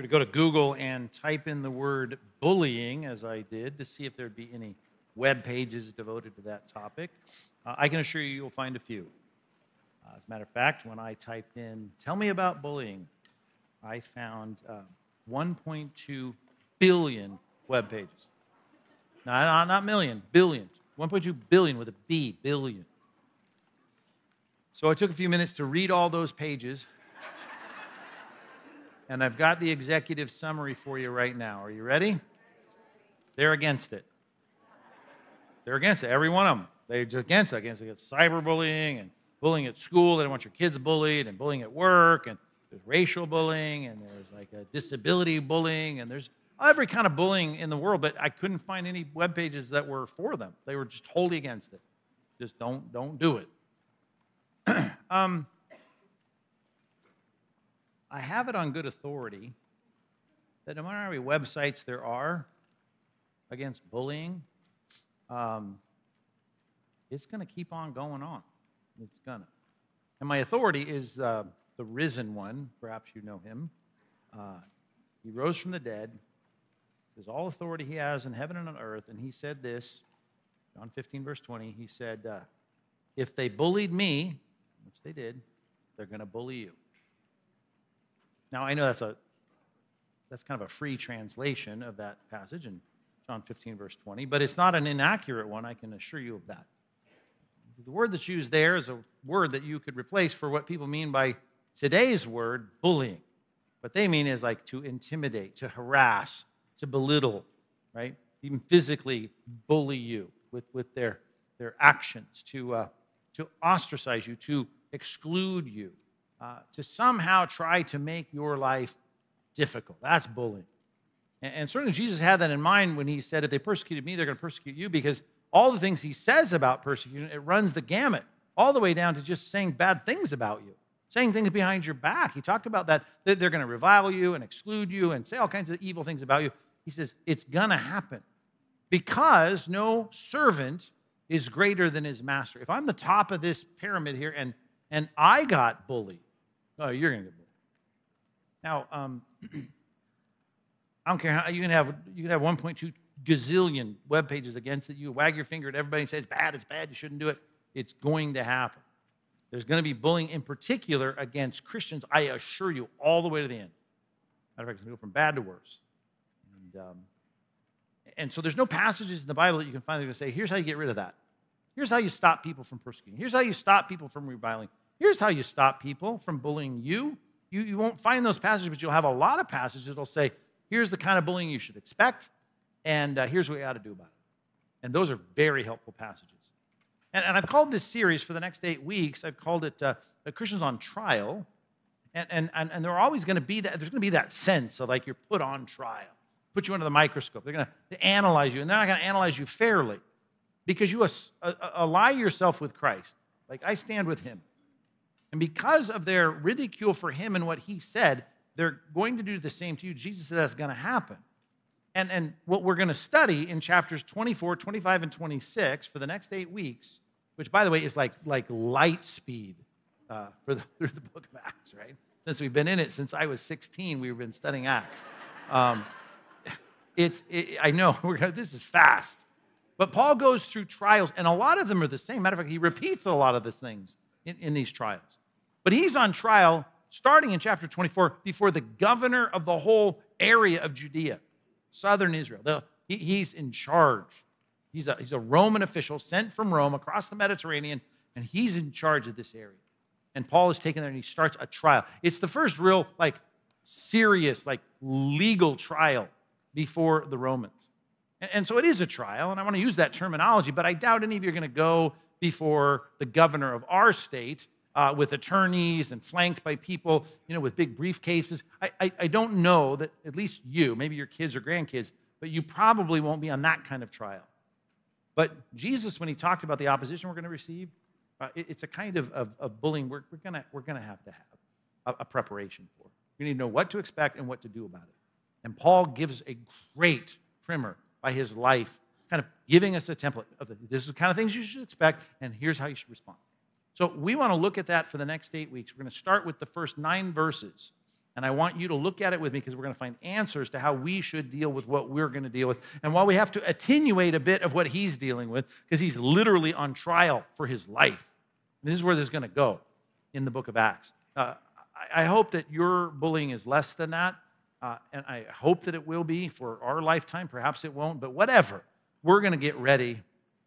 to go to Google and type in the word bullying, as I did, to see if there'd be any web pages devoted to that topic. I can assure you you'll find a few. As a matter of fact, when I typed in, tell me about bullying, I found 1.2 billion web pages. Not million, billions. 1.2 billion with a B, billion. So I took a few minutes to read all those pages, and I've got the executive summary for you right now. Are you ready? They're against it. They're against it, every one of them. They're against it, against cyberbullying and bullying at school. They don't want your kids bullied, and bullying at work, and there's racial bullying, and there's like a disability bullying, and there's every kind of bullying in the world, but I couldn't find any web pages that were for them. They were just wholly against it. Just don't do it. I have it on good authority that no matter how many websites there are against bullying, it's going to keep on going on. It's going to. And my authority is the risen one. Perhaps you know him. He rose from the dead. Says all authority he has in heaven and on earth. And he said this, John 15, verse 20. He said, if they bullied me, which they did, they're going to bully you. Now, I know that's kind of a free translation of that passage in John 15, verse 20, but it's not an inaccurate one, I can assure you of that. The word that's used there is a word that you could replace for what people mean by today's word, bullying. What they mean is like to intimidate, to harass, to belittle, right? Even physically bully you with their actions, to ostracize you, to exclude you, to somehow try to make your life difficult. That's bullying. And certainly Jesus had that in mind when he said, if they persecuted me, they're going to persecute you, because all the things he says about persecution, it runs the gamut, all the way down to just saying bad things about you, saying things behind your back. He talked about that they're going to revile you and exclude you and say all kinds of evil things about you. He says, it's going to happen because no servant is greater than his master. If I'm the top of this pyramid here and I got bullied, oh, you're going to get bullied. Now, I don't care how you can have 1.2 gazillion web pages against it. You wag your finger at everybody and say it's bad, you shouldn't do it. It's going to happen. There's going to be bullying in particular against Christians, I assure you, all the way to the end. Matter of fact, it's going to go from bad to worse. And so there's no passages in the Bible that you can find that are going to say, here's how you get rid of that. Here's how you stop people from persecuting. Here's how you stop people from reviling. Here's how you stop people from bullying you. You won't find those passages, but you'll have a lot of passages that'll say, here's the kind of bullying you should expect, and here's what you ought to do about it. And those are very helpful passages. And I've called this series for the next 8 weeks, I've called it Christians on Trial. And there are always going to be there's going to be that sense of like you're put on trial, put you under the microscope. They're going to analyze you, and they're not going to analyze you fairly because you ally yourself with Christ. Like I stand with him. And because of their ridicule for him and what he said, they're going to do the same to you. Jesus said that's going to happen. And what we're going to study in chapters 24, 25, and 26 for the next 8 weeks, which, by the way, is like light speed through the book of Acts, right? Since we've been in it since I was 16, we've been studying Acts. I know, this is fast. But Paul goes through trials, and a lot of them are the same. Matter of fact, he repeats a lot of these things in these trials. But he's on trial starting in chapter 24 before the governor of the whole area of Judea, southern Israel. He's in charge. He's a Roman official sent from Rome across the Mediterranean, and he's in charge of this area. And Paul is taken there, and he starts a trial. It's the first real, serious, legal trial before the Romans. And so it is a trial, and I want to use that terminology, but I doubt any of you are going to go before the governor of our state with attorneys and flanked by people, with big briefcases. I don't know that at least you, maybe your kids or grandkids, but you probably won't be on that kind of trial. But Jesus, when he talked about the opposition we're going to receive, it's a kind of bullying we're going to have a preparation for. You need to know what to expect and what to do about it. And Paul gives a great primer by his life, kind of giving us a template of this is the kind of things you should expect, and here's how you should respond. So we want to look at that for the next 8 weeks. We're going to start with the first 9 verses And I want you to look at it with me because we're going to find answers to how we should deal with what we're going to deal with. And while we have to attenuate a bit of what he's dealing with, because he's literally on trial for his life. And this is where this is going to go in the book of Acts. I hope that your bullying is less than that. And I hope that it will be for our lifetime. Perhaps it won't, but whatever. We're going to get ready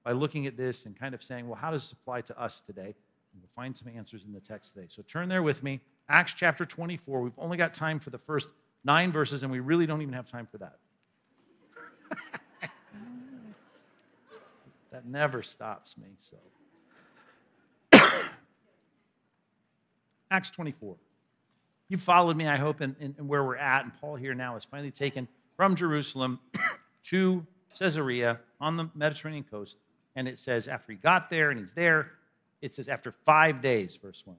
by looking at this and kind of saying, well, how does this apply to us today? And we'll find some answers in the text today. So turn there with me. Acts chapter 24. We've only got time for the first 9 verses, and we really don't even have time for that. That never stops me, so. Acts 24. You've followed me, I hope, in where we're at, and Paul here now is finally taken from Jerusalem to Caesarea on the Mediterranean coast, and it says after he got there and he's there, it says after 5 days, verse 1.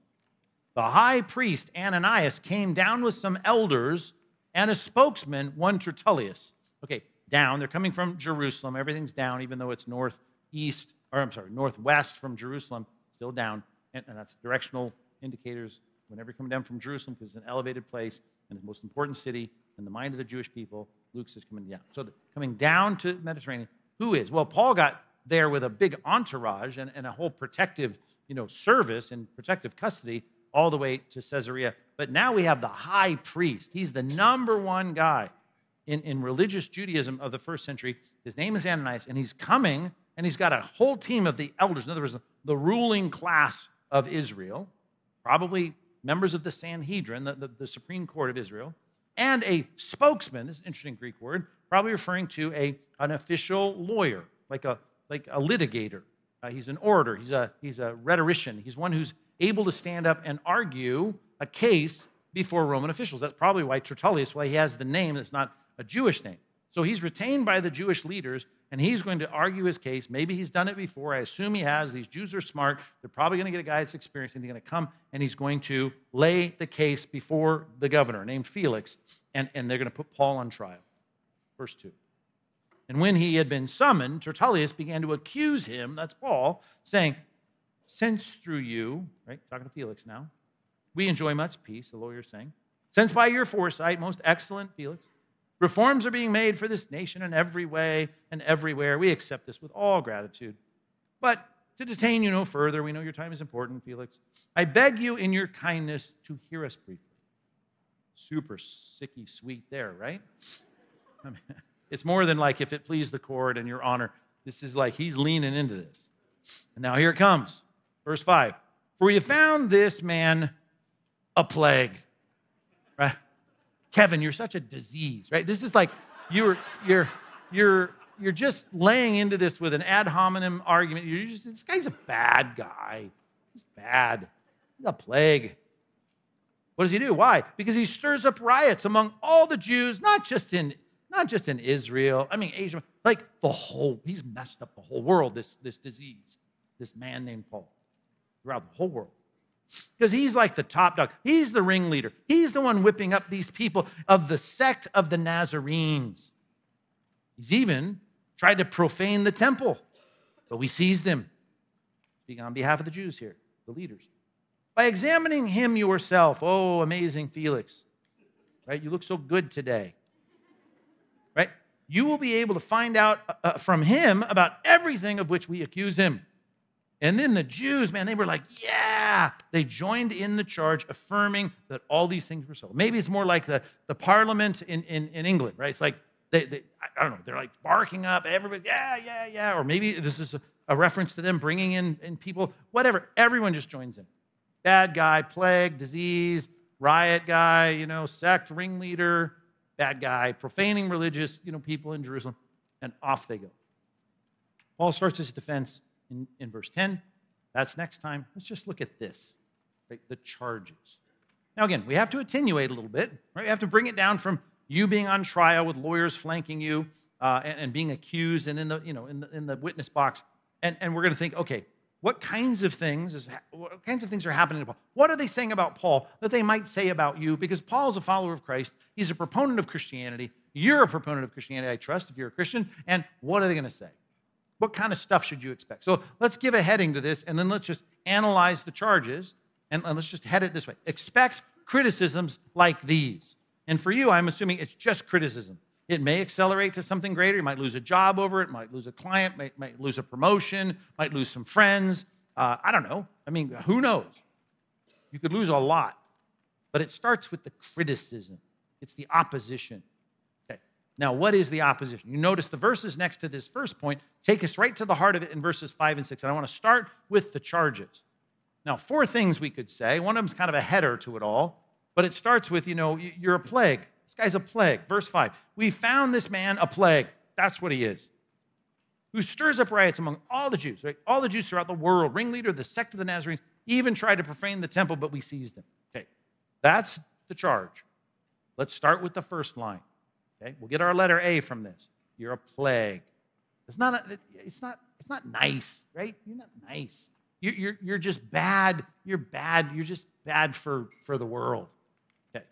The high priest Ananias came down with some elders and a spokesman, one Tertullus. Okay, down. They're coming from Jerusalem. Everything's down, even though it's northwest from Jerusalem, still down. And that's directional indicators whenever you're coming down from Jerusalem, because it's an elevated place and the most important city in the mind of the Jewish people. Luke says coming down. So coming down to Mediterranean, who is? Well, Paul got there with a big entourage and a whole protective, service and protective custody all the way to Caesarea. But now we have the high priest. He's the number one guy in religious Judaism of the first century. His name is Ananias, and he's coming, and he's got a whole team of the elders. In other words, the ruling class of Israel, probably members of the Sanhedrin, the Supreme Court of Israel, and a spokesman. This is an interesting Greek word, probably referring to an official lawyer, like a litigator. He's an orator. He's a rhetorician. He's one who's able to stand up and argue a case before Roman officials. That's probably why Tertullus, he has the name that's not a Jewish name. So he's retained by the Jewish leaders, and he's going to argue his case. Maybe he's done it before. I assume he has. These Jews are smart. They're probably going to get a guy that's experienced, and he's going to come, and he's going to lay the case before the governor named Felix, and they're going to put Paul on trial. Verse 2. And when he had been summoned, Tertullus began to accuse him, that's Paul, saying, since through you, right, talking to Felix now, we enjoy much peace, the lawyer's saying, since by your foresight, most excellent Felix, reforms are being made for this nation in every way and everywhere, we accept this with all gratitude. But to detain you no further, we know your time is important, Felix. I beg you in your kindness to hear us briefly. Super sicky sweet there, right? I mean, it's more than like if it please the court and your honor. This is like he's leaning into this. And now here it comes. Verse 5. For you found this man a plague. Right? Kevin, you're such a disease, right? This is like you're just laying into this with an ad hominem argument. This guy's a bad guy. He's bad. He's a plague. What does he do? Why? Because he stirs up riots among all the Jews, not just in Israel. I mean, Asia, like he's messed up the whole world, this disease, this man named Paul, throughout the whole world. Because he's like the top dog. He's the ringleader. He's the one whipping up these people of the sect of the Nazarenes. He's even tried to profane the temple, but we seized him. Speaking on behalf of the Jews here, the leaders. By examining him yourself, oh, amazing Felix, right? You look so good today, right? You will be able to find out from him about everything of which we accuse him. And then the Jews, man, they were like, yeah. They joined in the charge, affirming that all these things were so. Maybe it's more like the parliament in England, right? It's like, I don't know, they're like barking up, everybody, yeah. Or maybe this is a reference to them bringing in people, whatever. Everyone just joins in. Bad guy, plague, disease, riot guy, sect, ringleader, bad guy, profaning religious, people in Jerusalem, and off they go. Paul starts his defense in verse 10. That's next time. Let's just look at this, right? The charges. Now, again, we have to attenuate a little bit, right? We have to bring it down from you being on trial with lawyers flanking you and being accused and in the witness box, and we're going to think, okay, what kinds of things are happening to Paul? What are they saying about Paul that they might say about you? Because Paul is a follower of Christ. He's a proponent of Christianity. You're a proponent of Christianity, I trust, if you're a Christian. And what are they going to say? What kind of stuff should you expect? So let's give a heading to this, and then let's just analyze the charges and let's just head it this way. Expect criticisms like these. And for you, I'm assuming it's just criticism. It may accelerate to something greater. You might lose a job over it, might lose a client, might lose a promotion, might lose some friends. I don't know. I mean, who knows? You could lose a lot. But it starts with the criticism. It's the opposition. Okay. Now, what is the opposition? You notice the verses next to this first point take us right to the heart of it in verses 5 and 6. And I want to start with the charges. Now, 4 things we could say. One of them is kind of a header to it all. But it starts with, you're a plague. This guy's a plague. Verse 5. We found this man a plague. That's what he is. Who stirs up riots among all the Jews, right? All the Jews throughout the world. Ringleader of the sect of the Nazarenes. Even tried to profane the temple, but we seized him. Okay. That's the charge. Let's start with the first line. Okay. We'll get our letter A from this. You're a plague. It's not nice, right? You're not nice. You're just bad. You're bad. You're just bad for the world. Okay.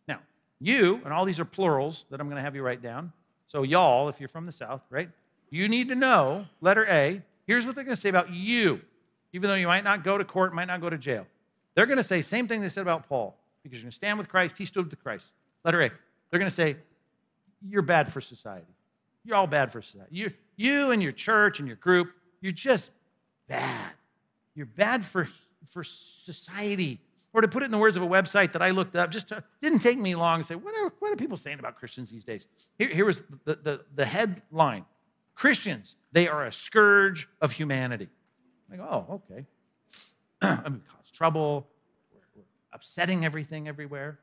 Now, you, and all these are plurals that I'm going to have you write down. So y'all, if you're from the South, right? You need to know, letter A, here's what they're going to say about you. Even though you might not go to court, might not go to jail. They're going to say same thing they said about Paul. Because you're going to stand with Christ, he stood with Christ. Letter A, they're going to say, you're bad for society. You're all bad for society. You and your church and your group, you're just bad. You're bad for society. Or to put it in the words of a website that I looked up, didn't take me long to say, what are people saying about Christians these days? Here was the headline. Christians, they are a scourge of humanity. I go, oh, okay. I mean, cause trouble. We're upsetting everything everywhere.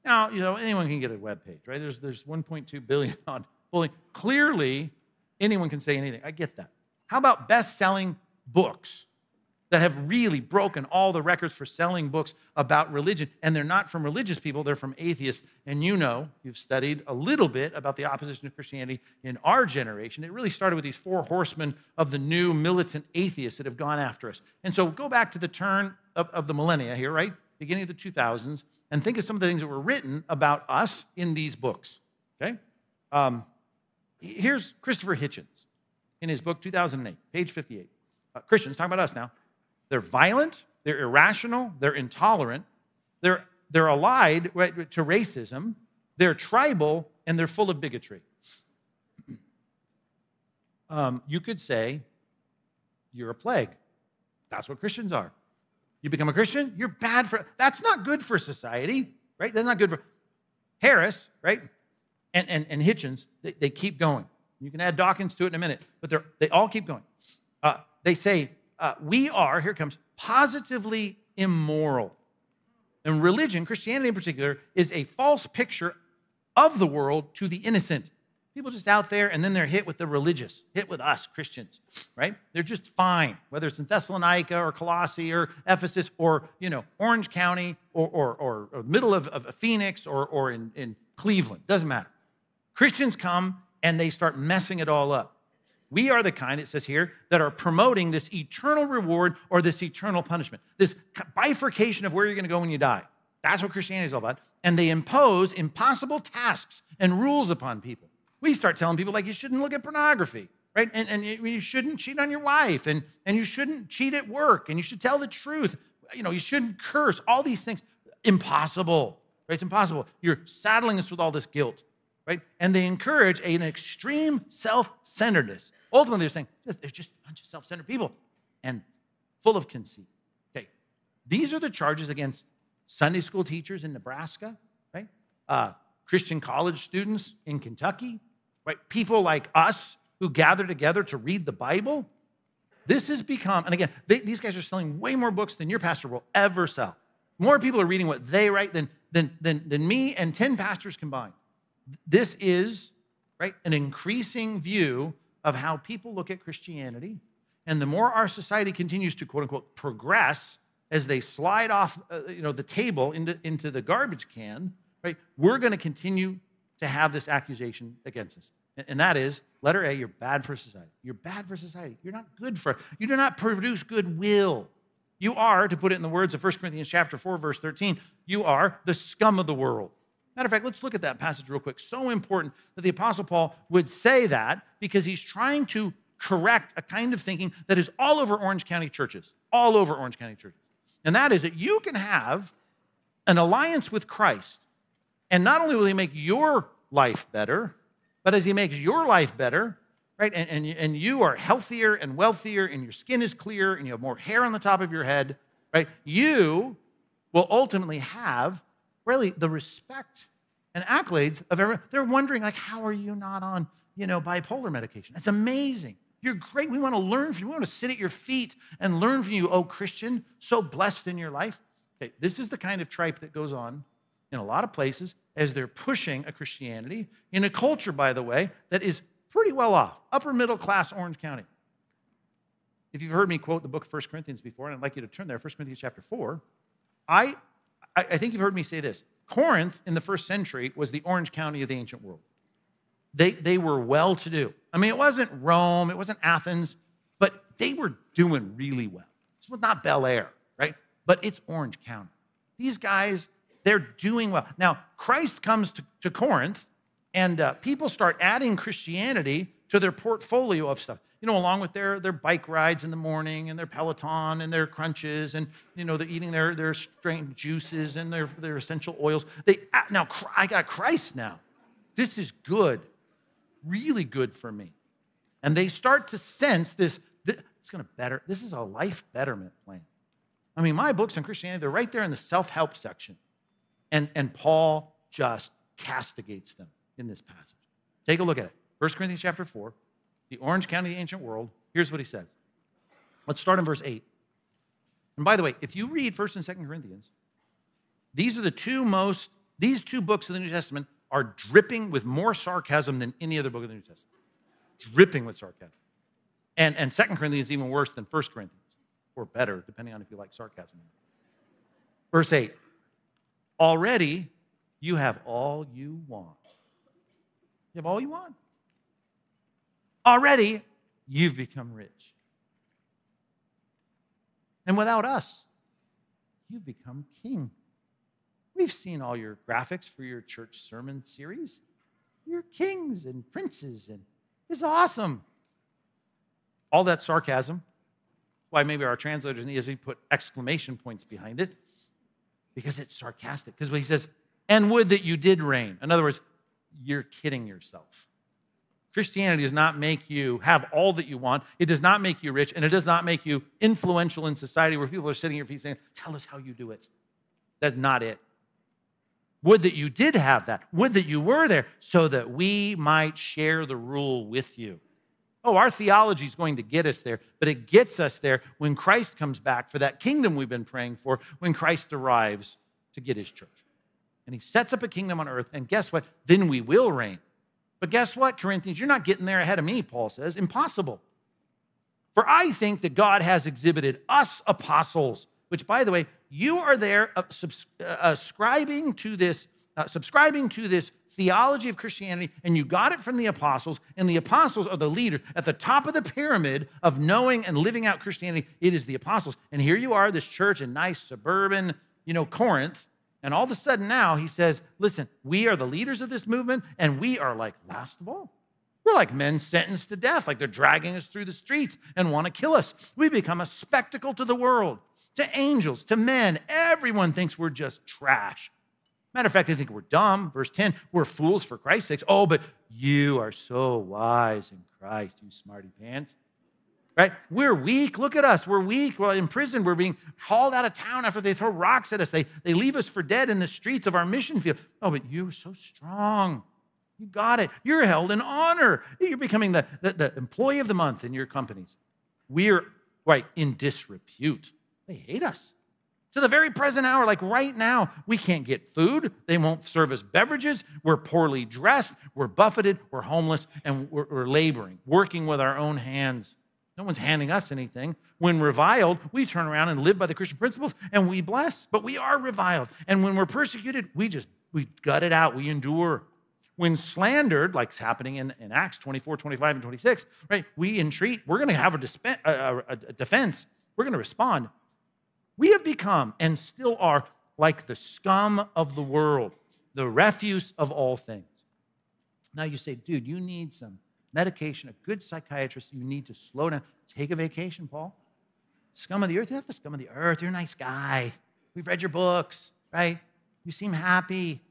Now, anyone can get a web page, right? There's 1.2 billion on bullying. Clearly, anyone can say anything. I get that. How about best-selling books that have really broken all the records for selling books about religion? And they're not from religious people, they're from atheists. And you've studied a little bit about the opposition of Christianity in our generation. It really started with these 4 horsemen of the new militant atheists that have gone after us. And so go back to the turn of the millennia here, right? Beginning of the 2000s, and think of some of the things that were written about us in these books, okay? Here's Christopher Hitchens in his book, 2008, page 58. Christians, talking about us now. They're violent, they're irrational, they're intolerant, they're allied to racism, they're tribal, and they're full of bigotry. You could say you're a plague. That's what Christians are. You become a Christian, you're bad for, that's not good for society, right? That's not good for, Harris, right? And Hitchens, they keep going. You can add Dawkins to it in a minute, but they all keep going. They say, we are, here it comes, positively immoral. And religion, Christianity in particular, is a false picture of the world to the innocent. People just out there, and then they're hit with the religious, hit with us, Christians, right? They're just fine, whether it's in Thessalonica or Colossae or Ephesus or, Orange County or middle of Phoenix or in Cleveland. Doesn't matter. Christians come, and they start messing it all up. We are the kind, it says here, that are promoting this eternal reward or this eternal punishment, this bifurcation of where you're going to go when you die. That's what Christianity is all about. And they impose impossible tasks and rules upon people. We start telling people, like, you shouldn't look at pornography, right? And you shouldn't cheat on your wife, and you shouldn't cheat at work, and you should tell the truth. You shouldn't curse. All these things, impossible, right? It's impossible. You're saddling us with all this guilt, right? And they encourage an extreme self-centeredness. Ultimately, they're saying, they're just a bunch of self-centered people and full of conceit. Okay, these are the charges against Sunday school teachers in Nebraska, right? Christian college students in Kentucky, right? People like us who gather together to read the Bible. This has become, and again, these guys are selling way more books than your pastor will ever sell. More people are reading what they write than me and 10 pastors combined. This is, right, an increasing view of how people look at Christianity. And the more our society continues to, quote unquote, progress as they slide off the table into the garbage can, right, we're going to continue to have this accusation against us. And that is, letter A, you're bad for society. You're bad for society. You're not good for, you do not produce goodwill. You are, to put it in the words of 1 Corinthians chapter 4, verse 13, you are the scum of the world. Matter of fact, let's look at that passage real quick. So important that the Apostle Paul would say that because he's trying to correct a kind of thinking that is all over Orange County churches, all over Orange County churches. And that is that you can have an alliance with Christ, and not only will he make your life better, but as he makes your life better, right, and you are healthier and wealthier, and your skin is clear, and you have more hair on the top of your head, right, you will ultimately have really the respect and accolades of everyone. They're wondering, like, how are you not on, bipolar medication? It's amazing. You're great. We want to learn from you. We want to sit at your feet and learn from you, oh Christian, so blessed in your life. Okay, this is the kind of tripe that goes on in a lot of places as they're pushing a Christianity in a culture, by the way, that is pretty well off, upper middle class Orange County. If you've heard me quote the book of 1 Corinthians before, and I'd like you to turn there, 1 Corinthians chapter 4, I think you've heard me say this. Corinth in the first century was the Orange County of the ancient world. They were well-to-do. I mean, it wasn't Rome, it wasn't Athens, but they were doing really well. This was not Bel Air, right? But it's Orange County. These guys, they're doing well. Now, Christ comes to Corinth, and people start adding Christianity to their portfolio of stuff. Along with their bike rides in the morning and their Peloton and their crunches and, they're eating their strength juices and their essential oils. Now, I got Christ now. This is good, really good for me. And they start to sense it's going to better. This is a life betterment plan. I mean, my books on Christianity, they're right there in the self-help section. And Paul just castigates them in this passage. Take a look at it. 1 Corinthians chapter 4. The Orange County of the ancient world. Here's what he says. Let's start in verse 8. And by the way, if you read 1 and 2 Corinthians, these two books of the New Testament are dripping with more sarcasm than any other book of the New Testament. Dripping with sarcasm. And 2 Corinthians is even worse than 1 Corinthians, or better, depending on if you like sarcasm. Verse 8. Already you have all you want. You have all you want. Already, you've become rich. And without us, you've become king. We've seen all your graphics for your church sermon series. You're kings and princes, and it's awesome. All that sarcasm. Why maybe our translators in the ESV put exclamation points behind it, because it's sarcastic. Because when he says, and would that you did reign. In other words, you're kidding yourself. Christianity does not make you have all that you want. It does not make you rich, and it does not make you influential in society where people are sitting at your feet saying, tell us how you do it. That's not it. Would that you did have that. Would that you were there so that we might share the rule with you. Oh, our theology is going to get us there, but it gets us there when Christ comes back for that kingdom we've been praying for, when Christ arrives to get his church. And he sets up a kingdom on earth, and guess what? Then we will reign. But guess what, Corinthians? You're not getting there ahead of me, Paul says. Impossible. For I think that God has exhibited us apostles, which, by the way, you are there subscribing to this theology of Christianity, and you got it from the apostles, and the apostles are the leader. At the top of the pyramid of knowing and living out Christianity, it is the apostles. And here you are, this church in nice suburban, Corinth, and all of a sudden now he says, listen, we are the leaders of this movement, and we are like last of all. We're like men sentenced to death, like they're dragging us through the streets and want to kill us. We become a spectacle to the world, to angels, to men. Everyone thinks we're just trash. Matter of fact, they think we're dumb. Verse 10, we're fools for Christ's sake. Oh, but you are so wise in Christ, you smarty pants. Right? We're weak. Look at us. We're weak. We're in prison. We're being hauled out of town after they throw rocks at us. They leave us for dead in the streets of our mission field. Oh, but you're so strong. You got it. You're held in honor. You're becoming the employee of the month in your companies. We're, in disrepute. They hate us. To the very present hour, like right now, we can't get food. They won't serve us beverages. We're poorly dressed. We're buffeted. We're homeless. And we're laboring, working with our own hands. No one's handing us anything. When reviled, we turn around and live by the Christian principles, and we bless. But we are reviled. And when we're persecuted, we gut it out. We endure. When slandered, like it's happening in Acts 24, 25, and 26, right? We entreat. We're going to have a defense. We're going to respond. We have become, and still are, like the scum of the world, the refuse of all things. Now you say, dude, you need some medication, a good psychiatrist. You need to slow down. Take a vacation, Paul. Scum of the earth? You're not the scum of the earth. You're a nice guy. We've read your books, right? You seem happy.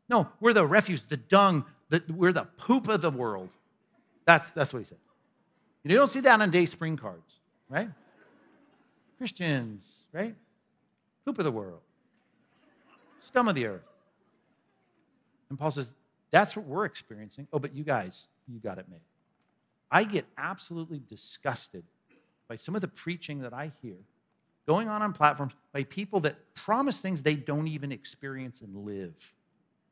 No, we're the refuse, the dung, we're the poop of the world. That's what he said. You don't see that on day spring cards, right? Christians, right? Poop of the world. Scum of the earth. And Paul says, that's what we're experiencing. Oh, but you guys, you got it made. I get absolutely disgusted by some of the preaching that I hear going on platforms by people that promise things they don't even experience and live.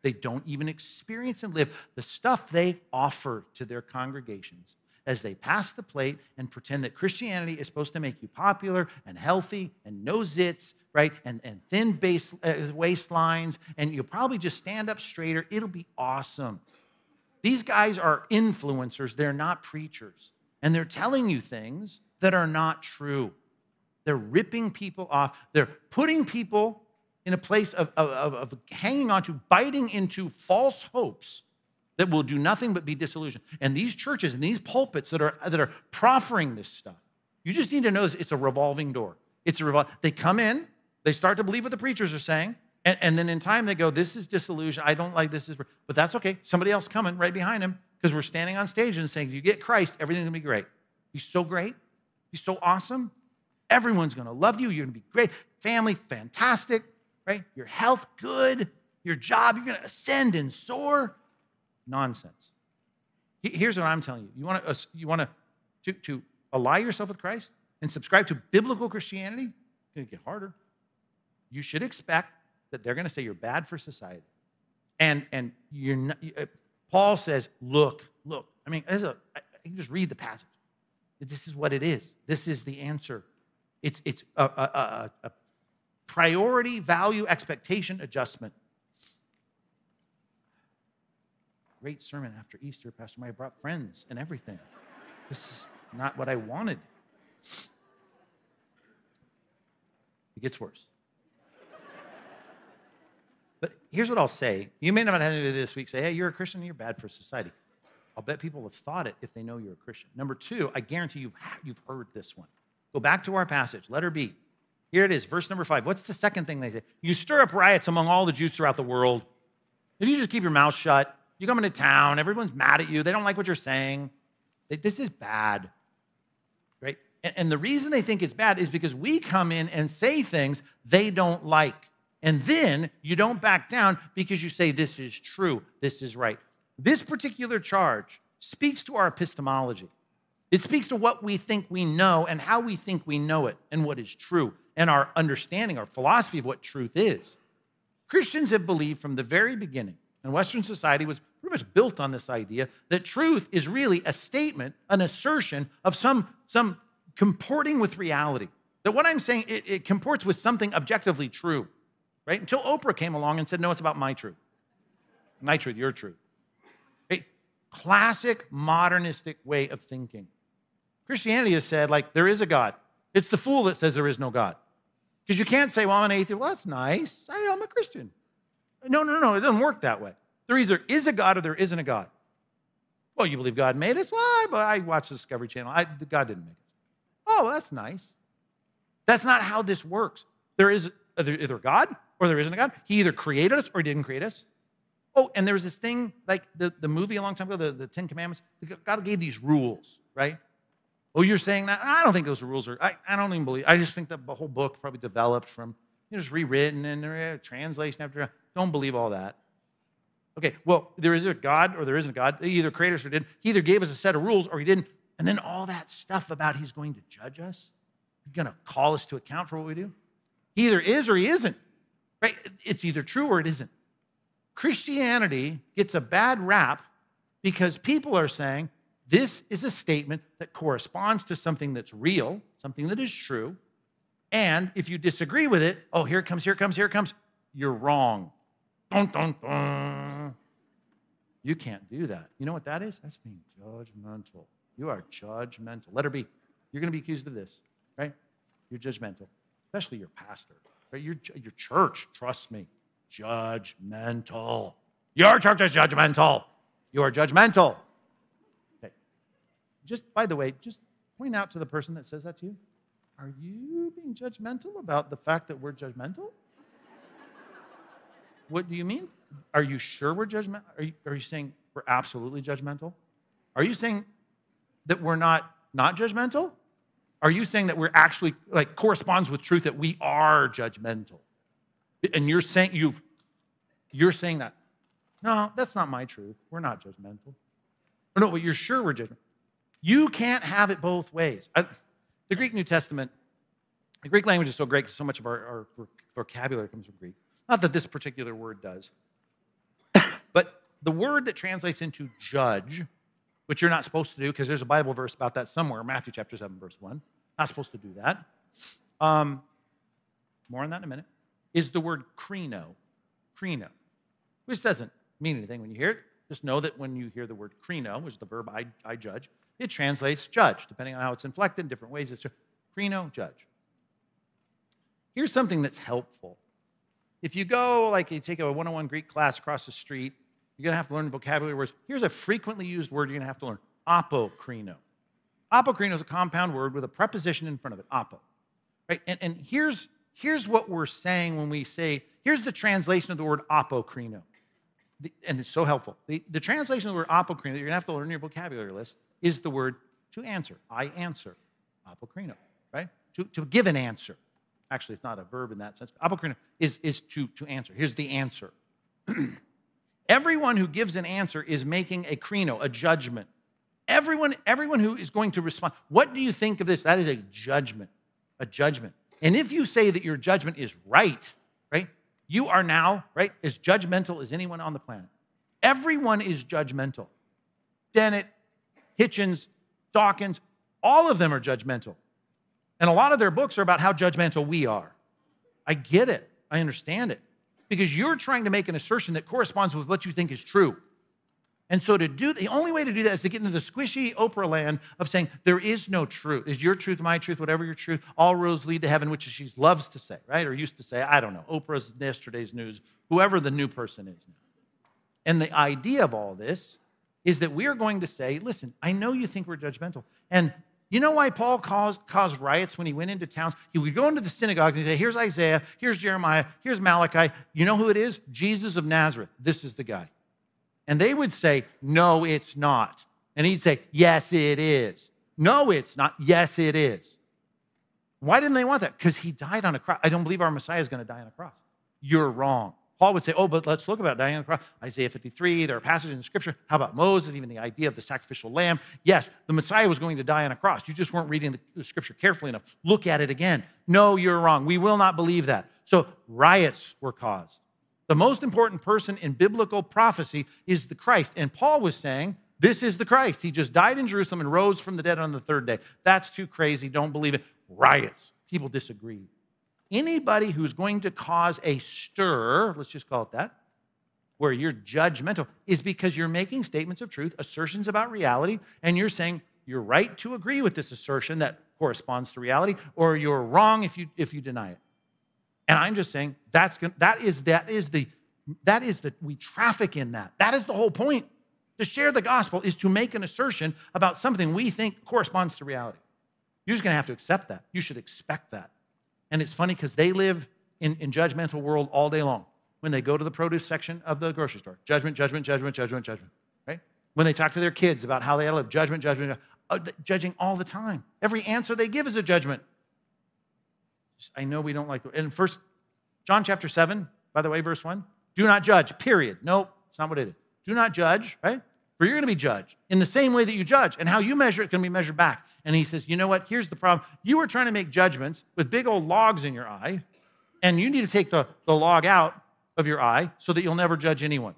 They don't even experience and live the stuff they offer to their congregations as they pass the plate and pretend that Christianity is supposed to make you popular and healthy and no zits, right? And thin waistlines, and you'll probably just stand up straighter. It'll be awesome. These guys are influencers. They're not preachers. And they're telling you things that are not true. They're ripping people off. They're putting people in a place of hanging on to, biting into false hopes that will do nothing but be disillusioned. And these churches and these pulpits that are proffering this stuff, you just need to know it's a revolving door. They come in, they start to believe what the preachers are saying, and then in time they go, this is disillusion. I don't like this. But that's okay. Somebody else coming right behind him because we're standing on stage and saying, you get Christ, everything's going to be great. He's so great. He's so awesome. Everyone's going to love you. You're going to be great. Family, fantastic, right? Your health, good. Your job, you're going to ascend and soar. Nonsense. Here's what I'm telling you. You want to ally yourself with Christ and subscribe to biblical Christianity? It's going to get harder. You should expect that they're going to say you're bad for society. And you're not, Paul says, look. I mean, I can just read the passage. This is what it is. This is the answer. It's a priority, value, expectation adjustment. Great sermon after Easter. Pastor Mike brought friends and everything. This is not what I wanted. It gets worse. But here's what I'll say. You may not have had to do this week. Say, hey, you're a Christian, you're bad for society. I'll bet people have thought it if they know you're a Christian. Number two, I guarantee you've heard this one. Go back to our passage, letter B. Here it is, verse number 5. What's the second thing they say? You stir up riots among all the Jews throughout the world. If you just keep your mouth shut, you come into town, everyone's mad at you, they don't like what you're saying. This is bad, right? And the reason they think it's bad is because we come in and say things they don't like. And then you don't back down because you say, this is true, this is right. This particular charge speaks to our epistemology. It speaks to what we think we know and how we think we know it and what is true and our understanding, our philosophy of what truth is. Christians have believed from the very beginning, and Western society was pretty much built on this idea that truth is really a statement, an assertion of some comporting with reality. That what I'm saying, it comports with something objectively true, right? Until Oprah came along and said, no, it's about my truth. My truth, your truth. Classic modernistic way of thinking. Christianity has said, like, there is a God. It's the fool that says there is no God. Because you can't say, well, I'm an atheist. Well, that's nice. I'm a Christian. No. It doesn't work that way. There either is a God or there isn't a God. Well, you believe God made us? Well, I watch the Discovery Channel. God didn't make us. Oh, well, that's nice. That's not how this works. There is either God or there isn't a God. He either created us or he didn't create us. Oh, and there was this thing, like the movie a long time ago, the Ten Commandments. God gave these rules, right? Oh, you're saying that? I don't think those rules are, I don't even believe. I just think that the whole book probably developed from, just rewritten and translation after. Don't believe all that. Okay, well, there is a God or there isn't a God. He either created us or didn't. He either gave us a set of rules or he didn't. And then all that stuff about he's going to judge us. He's going to call us to account for what we do. He either is or he isn't, right? It's either true or it isn't. Christianity gets a bad rap because people are saying this is a statement that corresponds to something that's real, something that is true, and if you disagree with it, oh, here it comes, you're wrong. Dun, dun, dun. You can't do that. You know what that is? That's being judgmental. You are judgmental. Letter B. You're going to be accused of this, right? You're judgmental, especially your pastor, right? Your church, trust me. Judgmental. Your church is judgmental. You are judgmental. Okay. Just, by the way, just point out to the person that says that to you. are you being judgmental about the fact that we're judgmental? What do you mean? Are you sure we're judgmental? Are you saying we're absolutely judgmental? Are you saying that we're not judgmental? Are you saying that we're actually, like, corresponds with truth that we are judgmental? And you're saying that. No, that's not my truth. We're not judgmental. Or no, but you're sure we're judgmental. You can't have it both ways. The Greek New Testament, the Greek language is so great because so much of our vocabulary comes from Greek. Not that this particular word does. But the word that translates into judge, which you're not supposed to do because there's a Bible verse about that somewhere, Matthew chapter 7, verse 1. Not supposed to do that. More on that in a minute. Is the word krino. Krino. Which doesn't mean anything when you hear it. Just know that when you hear the word krino, which is the verb I judge, it translates judge, depending on how it's inflected in different ways. It's krino, judge. Here's something that's helpful. If you go, like you take a 101 Greek class across the street, you're going to have to learn vocabulary words. Here's a frequently used word you're going to have to learn, apokrino. Apokrino is a compound word with a preposition in front of it, apo. Right? And here's what we're saying when we say, here's the translation of the word apokrino. And it's so helpful. The translation of the word apokrino that you're going to have to learn in your vocabulary list is the word to answer. I answer. Apokrino, right? To give an answer. Actually, it's not a verb in that sense. Apokrino is to answer. Here's the answer. Everyone who gives an answer is making a krino, a judgment. Everyone who is going to respond. What do you think of this? That is a judgment. A judgment. And if you say that your judgment is right, you are now, as judgmental as anyone on the planet. Everyone is judgmental. Dennett, Hitchens, Dawkins, all of them are judgmental. And a lot of their books are about how judgmental we are. I get it. I understand it. Because you're trying to make an assertion that corresponds with what you think is true. And so the only way to do that is to get into the squishy Oprah land of saying, there is no truth. Is your truth my truth, whatever your truth, all roads lead to heaven, which she loves to say, right? Or used to say, I don't know, Oprah's yesterday's news, whoever the new person is now. And the idea of all this is that we are going to say, listen, I know you think we're judgmental. And you know why Paul caused riots when he went into towns? He would go into the synagogues and he'd say, here's Isaiah, here's Jeremiah, here's Malachi. You know who it is? Jesus of Nazareth. This is the guy. And they would say, no, it's not. And he'd say, yes, it is. No, it's not. Yes, it is. Why didn't they want that? Because he died on a cross. I don't believe our Messiah is going to die on a cross. You're wrong. Paul would say, oh, but let's look about dying on the cross. Isaiah 53, there are passages in Scripture. How about Moses, even the idea of the sacrificial lamb? Yes, the Messiah was going to die on a cross. You just weren't reading the Scripture carefully enough. Look at it again. No, you're wrong. We will not believe that. So riots were caused. The most important person in biblical prophecy is the Christ. And Paul was saying, this is the Christ. He just died in Jerusalem and rose from the dead on the third day. That's too crazy. Don't believe it. Riots. People disagreed. Anybody who's going to cause a stir, let's just call it that, where you're judgmental, is because you're making statements of truth, assertions about reality, and you're saying you're right to agree with this assertion that corresponds to reality, or you're wrong if you deny it. And I'm just saying we traffic in that. That is the whole point. To share the gospel is to make an assertion about something we think corresponds to reality. You're just going to have to accept that. You should expect that. And it's funny because they live in judgmental world all day long. When they go to the produce section of the grocery store, judgment, judgment, judgment, judgment, judgment, right? When they talk to their kids about how they ought to live, judgment, judgment, judging all the time. Every answer they give is a judgment. I know we don't like it. In John chapter 7, by the way, verse 1, do not judge, period. Nope, it's not what it is. Do not judge, right? For you're going to be judged in the same way that you judge. And how you measure it can be measured back. And he says, you know what? Here's the problem. You were trying to make judgments with big old logs in your eye, and you need to take the log out of your eye so that you'll never judge anyone.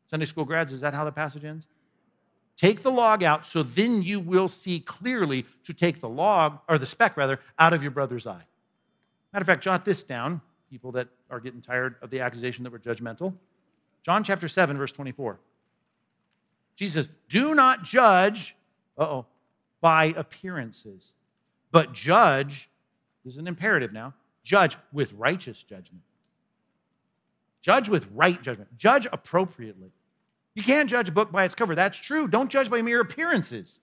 Sunday school grads, is that how the passage ends? Take the log out so then you will see clearly to take the log, or the speck rather, out of your brother's eye. Matter of fact, jot this down, people that are getting tired of the accusation that we're judgmental. John chapter 7, verse 24. Jesus says, do not judge, by appearances, but judge, this is an imperative now, judge with righteous judgment. Judge with right judgment. Judge appropriately. You can't judge a book by its cover. That's true. Don't judge by mere appearances.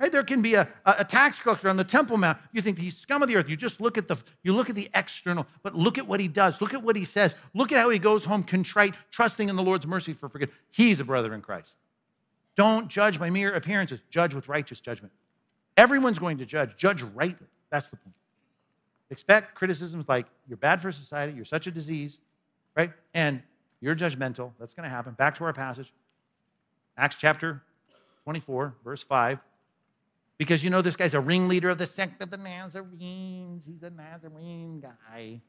Right? There can be a tax collector on the Temple Mount. You think he's scum of the earth. You just look at the external, but look at what he does. Look at what he says. Look at how he goes home contrite, trusting in the Lord's mercy for forgiveness. He's a brother in Christ. Don't judge by mere appearances. Judge with righteous judgment. Everyone's going to judge. Judge rightly. That's the point. Expect criticisms like, you're bad for society, you're such a disease, right? And you're judgmental. That's going to happen. Back to our passage. Acts chapter 24, verse 5. Because you know this guy's a ringleader of the sect of the Nazarenes. He's a Nazarene guy.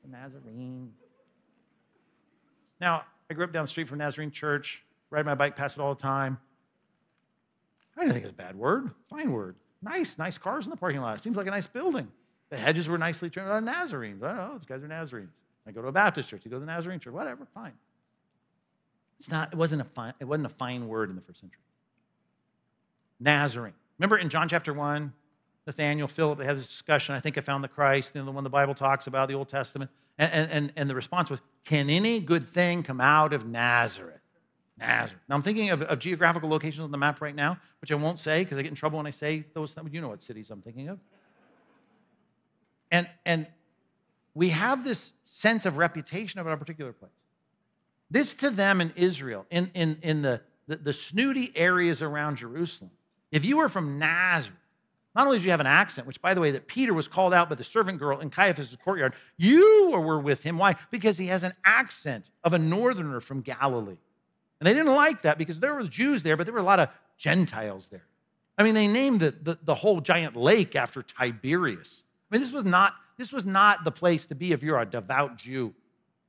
The Nazarenes. Now, I grew up down the street from Nazarene Church. Ride my bike past it all the time. I didn't think it was a bad word. Fine word. Nice cars in the parking lot. It seems like a nice building. The hedges were nicely trimmed. Oh, Nazarenes. I don't know. These guys are Nazarenes. I go to a Baptist church. You go to the Nazarene church. Whatever. Fine. It wasn't a fine word in the first century. Nazarene. Remember in John chapter 1, Nathaniel, Philip, they had this discussion. I think I found the Christ, the one the Bible talks about, the Old Testament. And the response was, can any good thing come out of Nazareth? Nazareth. Now I'm thinking of geographical locations on the map right now, which I won't say because I get in trouble when I say those. You know what cities I'm thinking of. And we have this sense of reputation about a particular place. This to them in Israel, in the snooty areas around Jerusalem, if you were from Nazareth, not only did you have an accent, which, by the way, that Peter was called out by the servant girl in Caiaphas' courtyard, you were with him. Why? Because he has an accent of a northerner from Galilee. And they didn't like that because there were Jews there, but there were a lot of Gentiles there. I mean, they named the whole giant lake after Tiberius. I mean, this was not the place to be if you're a devout Jew.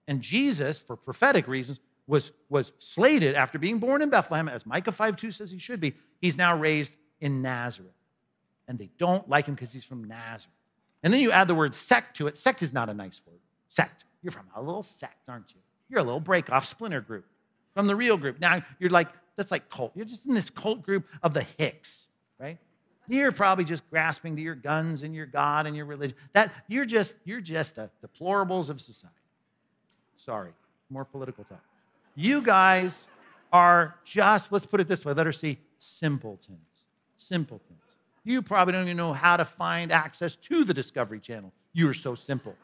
And Jesus, for prophetic reasons, was slated after being born in Bethlehem, as Micah 5:2 says he should be. He's now raised in Nazareth. And they don't like him because he's from Nazareth. And then you add the word sect to it. Sect is not a nice word. Sect. You're from a little sect, aren't you? You're a little break-off splinter group from the real group. Now, you're like, that's like cult. You're just in this cult group of the Hicks, right? You're probably just grasping to your guns and your God and your religion. You're just the deplorables of society. Sorry, more political talk. You guys are just, let's put it this way, letter C, simpletons. Simpletons. You probably don't even know how to find access to the Discovery Channel. You're so simple.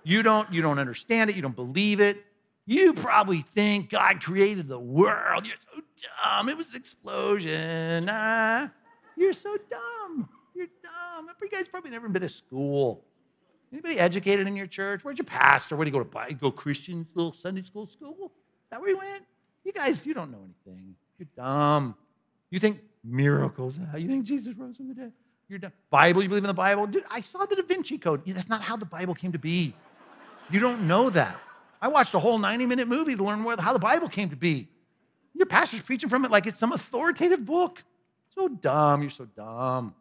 You don't understand it. You don't believe it. You probably think God created the world. You're so dumb. It was an explosion. You're so dumb. You're dumb. You guys probably never been to school. Anybody educated in your church? Where'd your pastor? Where do you go to? You go Christian little Sunday school? Is that where you went? You guys, you don't know anything. You're dumb. You think miracles. You think Jesus rose from the dead. You're dumb. Bible, you believe in the Bible? Dude, I saw the Da Vinci Code. That's not how the Bible came to be. You don't know that. I watched a whole 90-minute movie to learn how the Bible came to be. Your pastor's preaching from it like it's some authoritative book. So dumb. You're so dumb.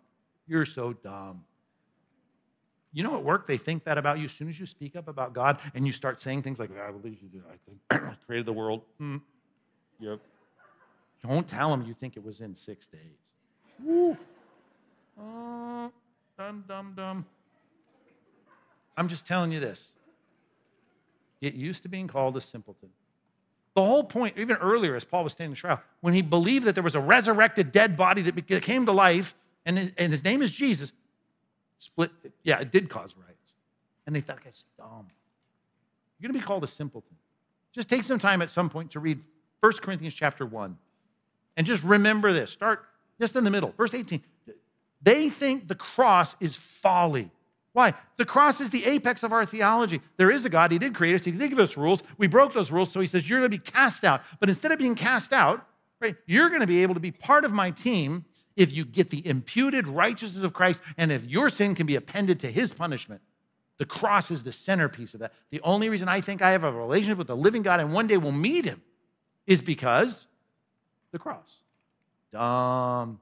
You're so dumb. You know at work they think that about you as soon as you speak up about God and you start saying things like, I believe you did. I think I created the world. Yep. Don't tell them you think it was in 6 days. Woo. Dumb. I'm just telling you this. Get used to being called a simpleton. The whole point, even earlier as Paul was standing trial, when he believed that there was a resurrected dead body that came to life, and his name is Jesus, it did cause riots. And they thought, that's dumb. You're going to be called a simpleton. Just take some time at some point to read 1 Corinthians chapter 1. And just remember this. Start just in the middle. Verse 18. They think the cross is folly. Why? The cross is the apex of our theology. There is a God. He did create us. He did give us rules. We broke those rules. So he says, you're going to be cast out. But instead of being cast out, right, you're going to be able to be part of my team if you get the imputed righteousness of Christ and if your sin can be appended to his punishment. The cross is the centerpiece of that. The only reason I think I have a relationship with the living God and one day will meet him is because the cross. Dumb.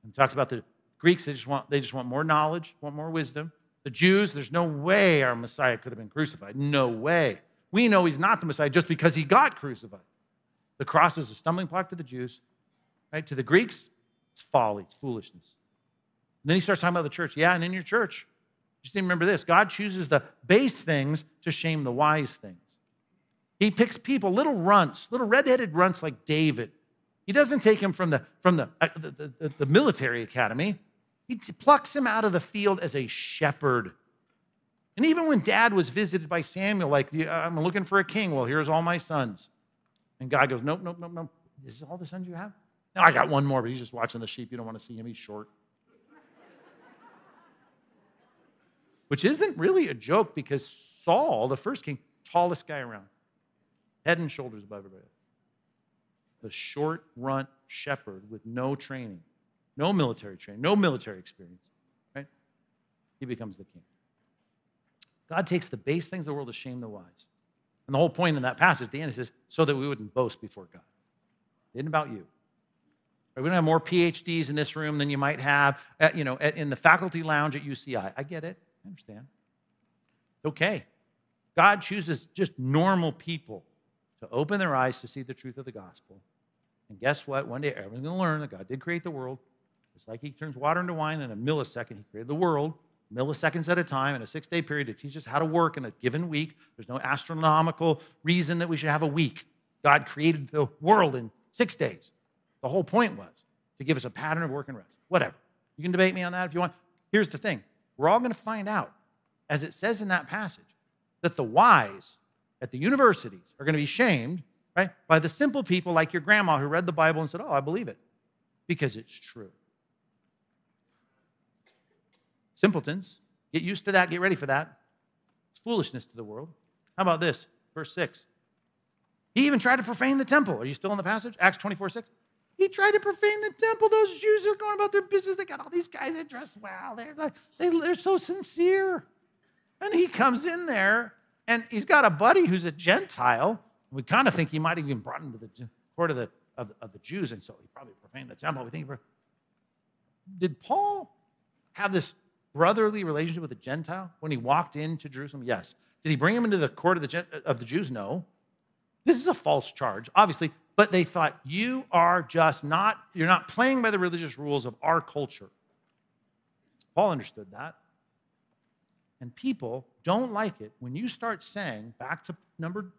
And it talks about the Greeks, they just want more knowledge, want more wisdom. The Jews, there's no way our Messiah could have been crucified. No way. We know he's not the Messiah just because he got crucified. The cross is a stumbling block to the Jews. Right? To the Greeks, it's folly, it's foolishness. And then he starts talking about the church. Yeah, and in your church, just remember this. God chooses the base things to shame the wise things. He picks people, little runts, little red-headed runts like David, He doesn't take him from the military academy. He plucks him out of the field as a shepherd. And even when dad was visited by Samuel, like, I'm looking for a king. Well, here's all my sons. And God goes, nope, nope, nope, nope. This is all the sons you have? No, I got one more, but he's just watching the sheep. You don't want to see him. He's short. Which isn't really a joke because Saul, the first king, tallest guy around, head and shoulders above everybody else. The short runt shepherd with no training, no military training, no military experience, right? He becomes the king. God takes the base things of the world to shame the wise. And the whole point in that passage at the end is says, so that we wouldn't boast before God. It isn't about you. We don't have more PhDs in this room than you might have in the faculty lounge at UCI. I get it. I understand. It's okay. God chooses just normal people to open their eyes to see the truth of the gospel. And guess what? One day everyone's going to learn that God did create the world. It's like he turns water into wine in a millisecond. He created the world, milliseconds at a time, in a 6-day period to teach us how to work in a given week. There's no astronomical reason that we should have a week. God created the world in 6 days. The whole point was to give us a pattern of work and rest. Whatever. You can debate me on that if you want. Here's the thing. We're all going to find out, as it says in that passage, that the wise at the universities are going to be shamed, right, by the simple people like your grandma who read the Bible and said, oh, I believe it, because it's true. Simpletons, get used to that, get ready for that. It's foolishness to the world. How about this? Verse 6. He even tried to profane the temple. Are you still in the passage? Acts 24:6. He tried to profane the temple. Those Jews are going about their business. They got all these guys that dress well. They're so sincere. And he comes in there, and he's got a buddy who's a Gentile. We kind of think he might have even brought him to the court of the Jews, and so he probably profaned the temple. We think, did Paul have this brotherly relationship with a Gentile when he walked into Jerusalem? Yes. Did he bring him into the court of the Jews? No. This is a false charge, obviously, but they thought, you're not playing by the religious rules of our culture. Paul understood that. And people don't like it when you start saying, back to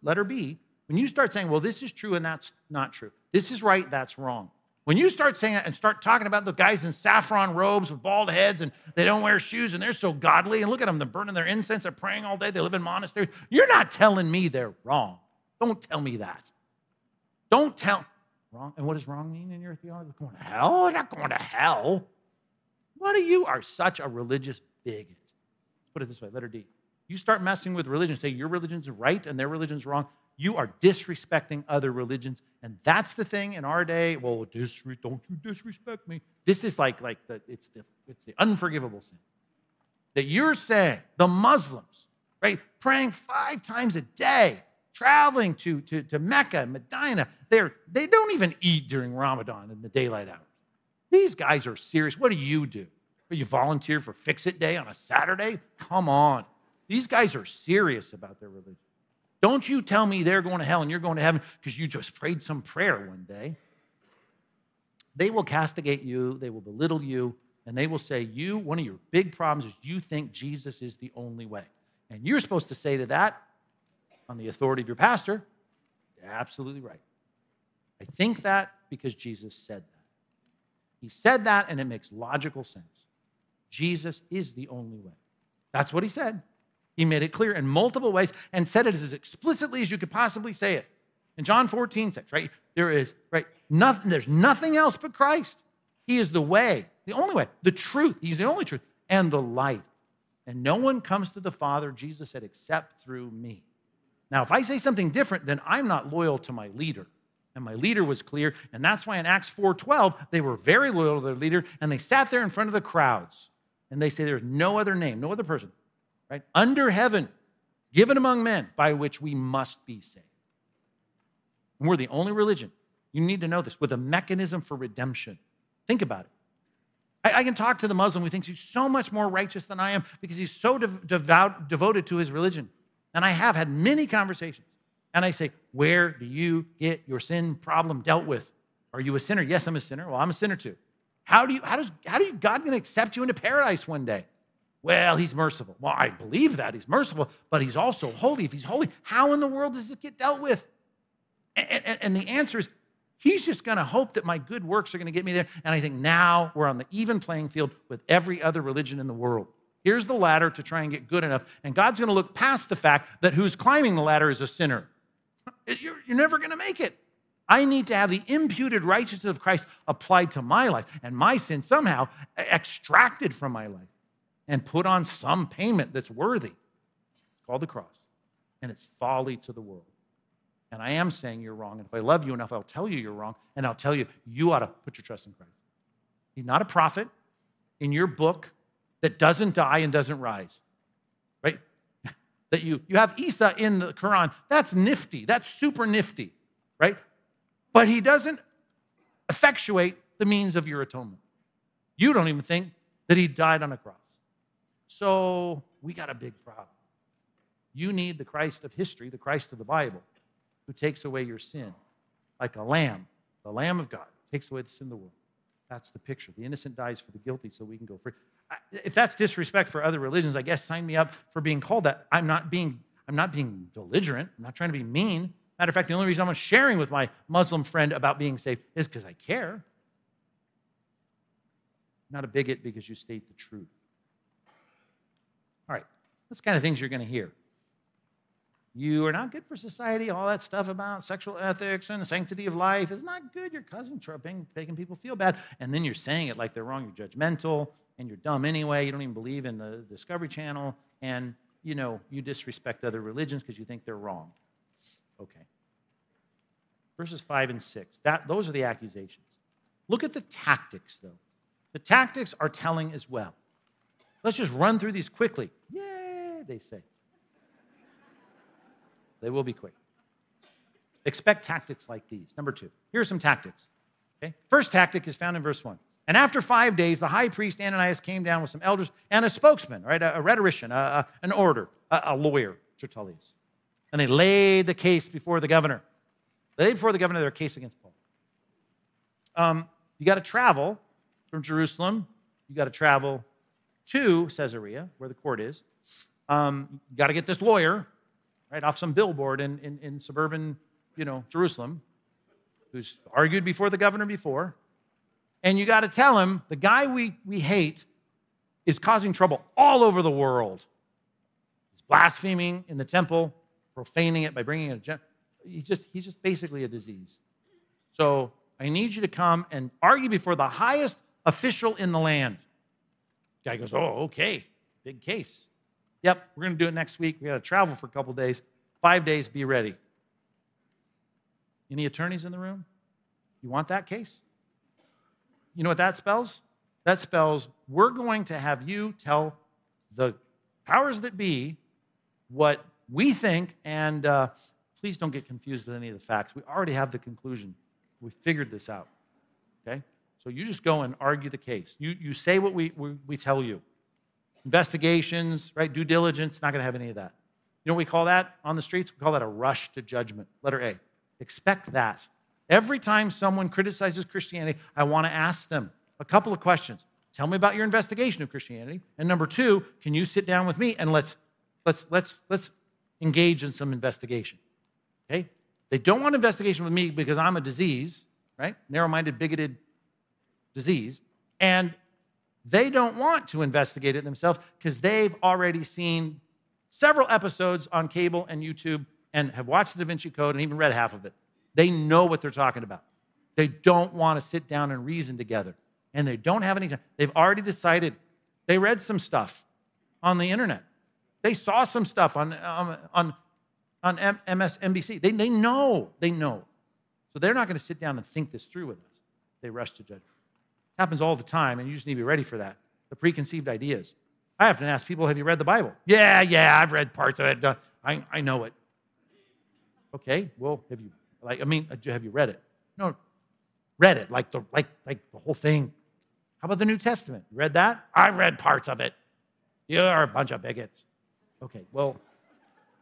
letter B, when you start saying, well, this is true and that's not true. This is right, that's wrong. When you start saying that and start talking about the guys in saffron robes with bald heads and they don't wear shoes and they're so godly, and look at them, they're burning their incense, they're praying all day, they live in monasteries. You're not telling me they're wrong. Don't tell me that. Don't tell. Wrong. And what does wrong mean in your theology? They're going to hell? They're not going to hell. What you are such a religious bigot. Let's put it this way, letter D. You start messing with religion, say your religion's right and their religion's wrong, you are disrespecting other religions. And that's the thing in our day. Well, don't you disrespect me. This is it's the unforgivable sin. That you're saying the Muslims, right, praying 5 times a day, traveling to Mecca, Medina, they don't even eat during Ramadan in the daylight hours. These guys are serious. What do? Are you volunteer for Fix-It Day on a Saturday? Come on. These guys are serious about their religion. Don't you tell me they're going to hell and you're going to heaven because you just prayed some prayer one day. They will castigate you, they will belittle you, and they will say, one of your big problems is you think Jesus is the only way. And you're supposed to say to that, on the authority of your pastor, absolutely right. I think that because Jesus said that. He said that, and it makes logical sense. Jesus is the only way. That's what he said. He made it clear in multiple ways and said it as explicitly as you could possibly say it. In John 14:6, right? There's nothing else but Christ. He is the way, the only way, the truth. He's the only truth, and the life. And no one comes to the Father, Jesus said, except through me. Now, if I say something different, then I'm not loyal to my leader. And my leader was clear, and that's why in Acts 4:12, they were very loyal to their leader, and they sat there in front of the crowds, and they say there's no other name, no other person, right, under heaven, given among men, by which we must be saved. And we're the only religion, you need to know this, with a mechanism for redemption. Think about it. I can talk to the Muslim who thinks he's so much more righteous than I am because he's so devoted to his religion. And I have had many conversations. And I say, where do you get your sin problem dealt with? Are you a sinner? Yes, I'm a sinner. Well, I'm a sinner too. How do God going to accept you into paradise one day? Well, he's merciful. Well, I believe that he's merciful, but he's also holy. If he's holy, how in the world does it get dealt with? And the answer is, He's just going to hope that my good works are going to get me there. And I think now we're on the even playing field with every other religion in the world. Here's the ladder to try and get good enough. And God's going to look past the fact that who's climbing the ladder is a sinner. You're never going to make it. I need to have the imputed righteousness of Christ applied to my life and my sin somehow extracted from my life and put on some payment that's worthy. It's called the cross. And it's folly to the world. And I am saying you're wrong. And if I love you enough, I'll tell you you're wrong. And I'll tell you, you ought to put your trust in Christ. He's not a prophet in your book that doesn't die and doesn't rise, right? That you have Isa in the Quran. That's nifty. That's super nifty, right? But he doesn't effectuate the means of your atonement. You don't even think that he died on a cross. So we got a big problem. You need the Christ of history, the Christ of the Bible, who takes away your sin like a lamb, the Lamb of God, takes away the sin of the world. That's the picture. The innocent dies for the guilty so we can go free. If that's disrespect for other religions, I guess sign me up for being called that. I'm not being belligerent. I'm not trying to be mean. Matter of fact, the only reason I'm sharing with my Muslim friend about being saved is because I care. I'm not a bigot because you state the truth. All right, that's the kind of things you're going to hear. You are not good for society. All that stuff about sexual ethics and the sanctity of life is not good. Your cousin making people feel bad. And then you're saying it like they're wrong. You're judgmental and you're dumb anyway. You don't even believe in the Discovery Channel. And, you disrespect other religions because you think they're wrong. Okay. Verses 5 and 6. Those are the accusations. Look at the tactics, though. The tactics are telling as well. Let's just run through these quickly. Yay, they say. They will be quick. Expect tactics like these. Number 2, here are some tactics. Okay? First tactic is found in verse 1. And after 5 days, the high priest Ananias came down with some elders and a spokesman, right? A rhetorician, an orator, a lawyer, Tertullius. And they laid the case before the governor. They laid before the governor their case against Paul. You got to travel from Jerusalem. You got to travel to Caesarea, where the court is. You got to get this lawyer, right, off some billboard in suburban, Jerusalem, who's argued before the governor before. And you got to tell him the guy we hate is causing trouble all over the world. He's blaspheming in the temple, profaning it by bringing it. He's just basically a disease. So I need you to come and argue before the highest official in the land. The guy goes, oh, okay, big case. Yep, we're going to do it next week. We got to travel for a couple days. 5 days, be ready. Any attorneys in the room? You want that case? You know what that spells? That spells we're going to have you tell the powers that be what we think, and please don't get confused with any of the facts. We already have the conclusion. We figured this out, okay? So you just go and argue the case. You say what we tell you. Investigations, right? Due diligence, not going to have any of that. You know what we call that on the streets? We call that a rush to judgment. Letter A. Expect that. Every time someone criticizes Christianity, I want to ask them a couple of questions. Tell me about your investigation of Christianity. And number 2, can you sit down with me and let's engage in some investigation. Okay? They don't want investigation with me because I'm a disease, right? Narrow-minded, bigoted disease. And they don't want to investigate it themselves because they've already seen several episodes on cable and YouTube and have watched the Da Vinci Code and even read half of it. They know what they're talking about. They don't want to sit down and reason together. And they don't have any time. They've already decided. They read some stuff on the internet. They saw some stuff on MSNBC. They know. So they're not going to sit down and think this through with us. They rush to judgment. It happens all the time, and you just need to be ready for that. The preconceived ideas. I often ask people, have you read the Bible? Yeah, I've read parts of it. I know it. Okay, well, have you read it? No, read it, like the whole thing. How about the New Testament? You read that? I read parts of it. You're a bunch of bigots. Okay, well,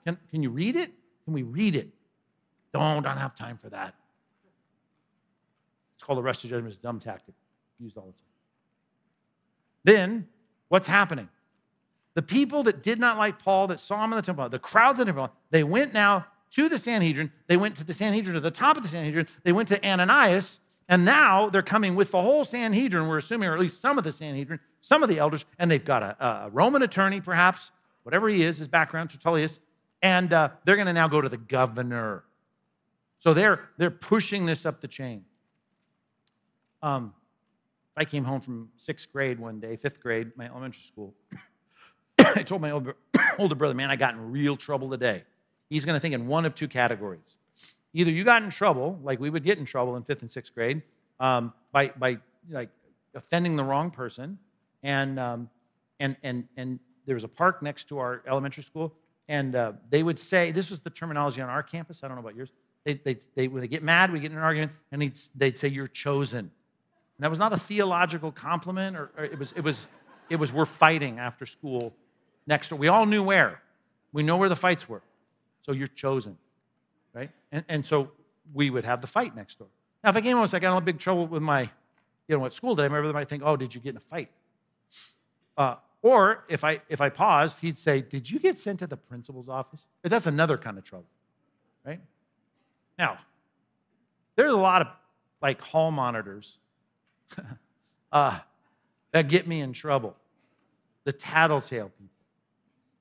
can you read it? Can we read it? Don't have time for that. It's called a rush to judgment. It's a dumb tactic used all the time. Then, what's happening? The people that did not like Paul, that saw him in the temple, the crowds that everyone, they went now to the Sanhedrin. They went to the Sanhedrin, to the top of the Sanhedrin. They went to Ananias, and now they're coming with the whole Sanhedrin, we're assuming, or at least some of the Sanhedrin, some of the elders, and they've got a Roman attorney, perhaps, whatever he is, his background, Tertullius, and they're going to now go to the governor. So they're pushing this up the chain. I came home from 6th grade one day, 5th grade, my elementary school. I told my older brother, man, I got in real trouble today. He's going to think in one of two categories. Either you got in trouble, like we would get in trouble in 5th and 6th grade, by like offending the wrong person, and there was a park next to our elementary school, and they would say, this was the terminology on our campus, I don't know about yours, when they get mad, we get in an argument, and they'd say, you're chosen. And that was not a theological compliment, or it was we're fighting after school next door. We all knew where. We know where the fights were. So you're chosen, right? And so we would have the fight next door. Now, if I came home and said, I got in big trouble with my, at school today, my brother might think, oh, did you get in a fight? Or if I paused, he'd say, did you get sent to the principal's office? But that's another kind of trouble, right? Now, there's a lot of like hall monitors that get me in trouble, the tattletale people.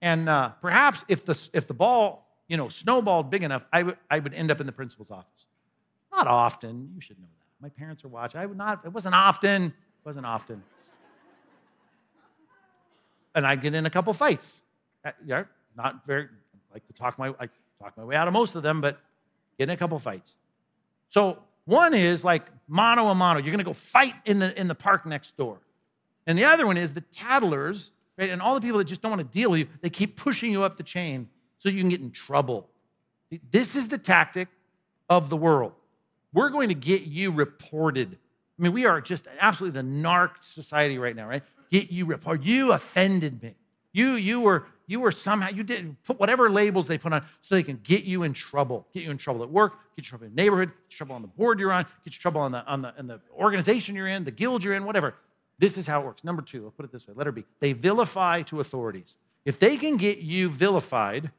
And perhaps if the ball, snowballed big enough, I would end up in the principal's office. Not often. You should know that. My parents are watching. It wasn't often. It wasn't often. And I'd get in a couple fights. Yeah, not very. I like to talk my way out of most of them, but get in a couple fights. So one is like mano a mano. You're going to go fight in the park next door. And the other one is the tattlers, right? And all the people that just don't want to deal with you, they keep pushing you up the chain so you can get in trouble. This is the tactic of the world. We're going to get you reported. I mean, we are just absolutely the narc society right now, right? Get you reported. You offended me. You were somehow, you did put whatever labels they put on so they can get you in trouble. Get you in trouble at work, get you in trouble in the neighborhood, get you in trouble on the board you're on, get you in trouble in the organization you're in, the guild you're in, whatever. This is how it works. Number 2, I'll put it this way, letter B. They vilify to authorities. If they can get you vilified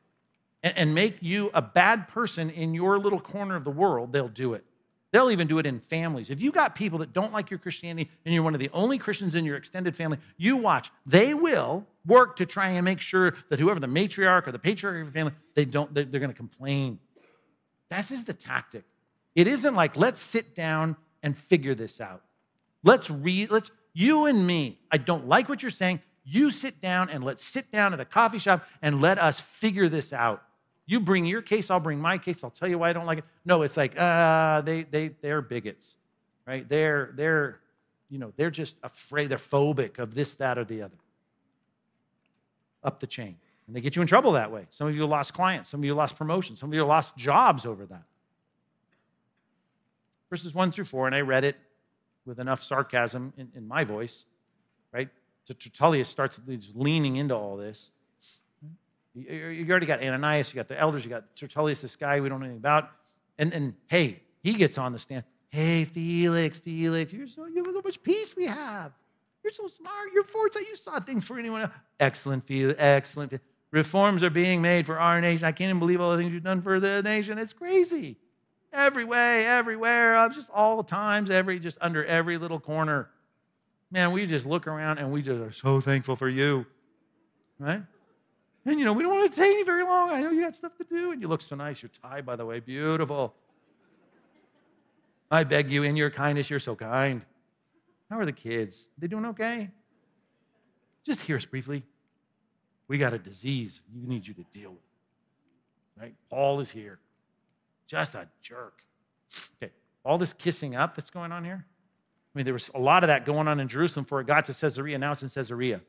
and make you a bad person in your little corner of the world, they'll do it. They'll even do it in families. If you got people that don't like your Christianity and you're one of the only Christians in your extended family, you watch. They will work to try and make sure that whoever the matriarch or the patriarch of your family, they're going to complain. This is the tactic. It isn't like, let's sit down and figure this out. You and me, I don't like what you're saying. You sit down and let's sit down at a coffee shop and let us figure this out. You bring your case, I'll bring my case. I'll tell you why I don't like it. No, it's like they're bigots, right? They're just afraid. They're phobic of this, that, or the other. Up the chain, and they get you in trouble that way. Some of you lost clients. Some of you lost promotions. Some of you lost jobs over that. Verses 1 through 4, and I read it with enough sarcasm in my voice, right? So Tertullius starts leaning into all this. You already got Ananias, you got the elders, you got Tertullius, this guy we don't know anything about. And hey, he gets on the stand. Hey, Felix, you have so much peace we have. You're so smart. You're foresight. You saw things for anyone else. Excellent, Felix, excellent. Reforms are being made for our nation. I can't even believe all the things you've done for the nation. It's crazy. Every way, everywhere, just all the times, just under every little corner. Man, we just look around and we just are so thankful for you, right? And, we don't want to take you very long. I know you got stuff to do. And you look so nice. Your tie, by the way, beautiful. I beg you, in your kindness, you're so kind. How are the kids? They doing okay? Just hear us briefly. We got a disease we need you to deal with, right? Paul is here. Just a jerk. Okay, all this kissing up that's going on here. I mean, there was a lot of that going on in Jerusalem before it got to Caesarea, now it's in Caesarea.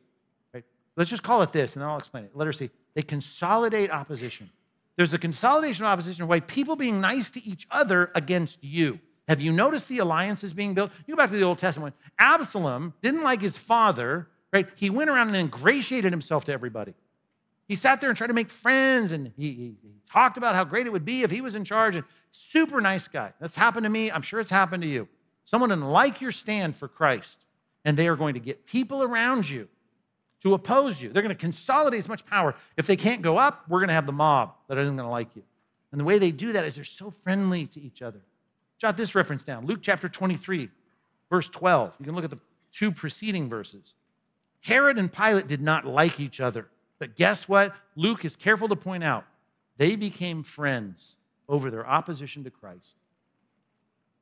Let's just call it this, and then I'll explain it. Letter C, they consolidate opposition. There's a consolidation of opposition by people being nice to each other against you. Have you noticed the alliances being built? You go back to the Old Testament. Absalom didn't like his father, right? He went around and ingratiated himself to everybody. He sat there and tried to make friends, and he talked about how great it would be if he was in charge. And super nice guy. That's happened to me. I'm sure it's happened to you. Someone didn't like your stand for Christ, and they are going to get people around you to oppose you. They're going to consolidate as much power. If they can't go up, we're going to have the mob that isn't going to like you. And the way they do that is they're so friendly to each other. Jot this reference down. Luke chapter 23, verse 12. You can look at the 2 preceding verses. Herod and Pilate did not like each other. But guess what? Luke is careful to point out. They became friends over their opposition to Christ.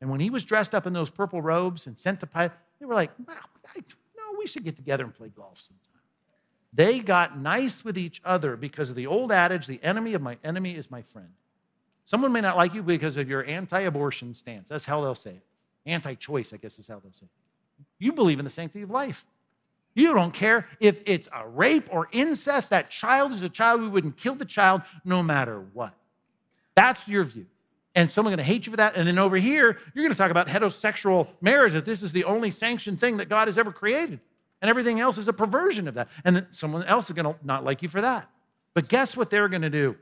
And when he was dressed up in those purple robes and sent to Pilate, they were like, wow, no, we should get together and play golf sometime. They got nice with each other because of the old adage, the enemy of my enemy is my friend. Someone may not like you because of your anti-abortion stance. That's how they'll say it. Anti-choice, I guess is how they'll say it. You believe in the sanctity of life. You don't care if it's a rape or incest. That child is a child. We wouldn't kill the child no matter what. That's your view. And someone's going to hate you for that. And then over here, you're going to talk about heterosexual marriage, that this is the only sanctioned thing that God has ever created. And everything else is a perversion of that. And then someone else is going to not like you for that. But guess what they're going to do?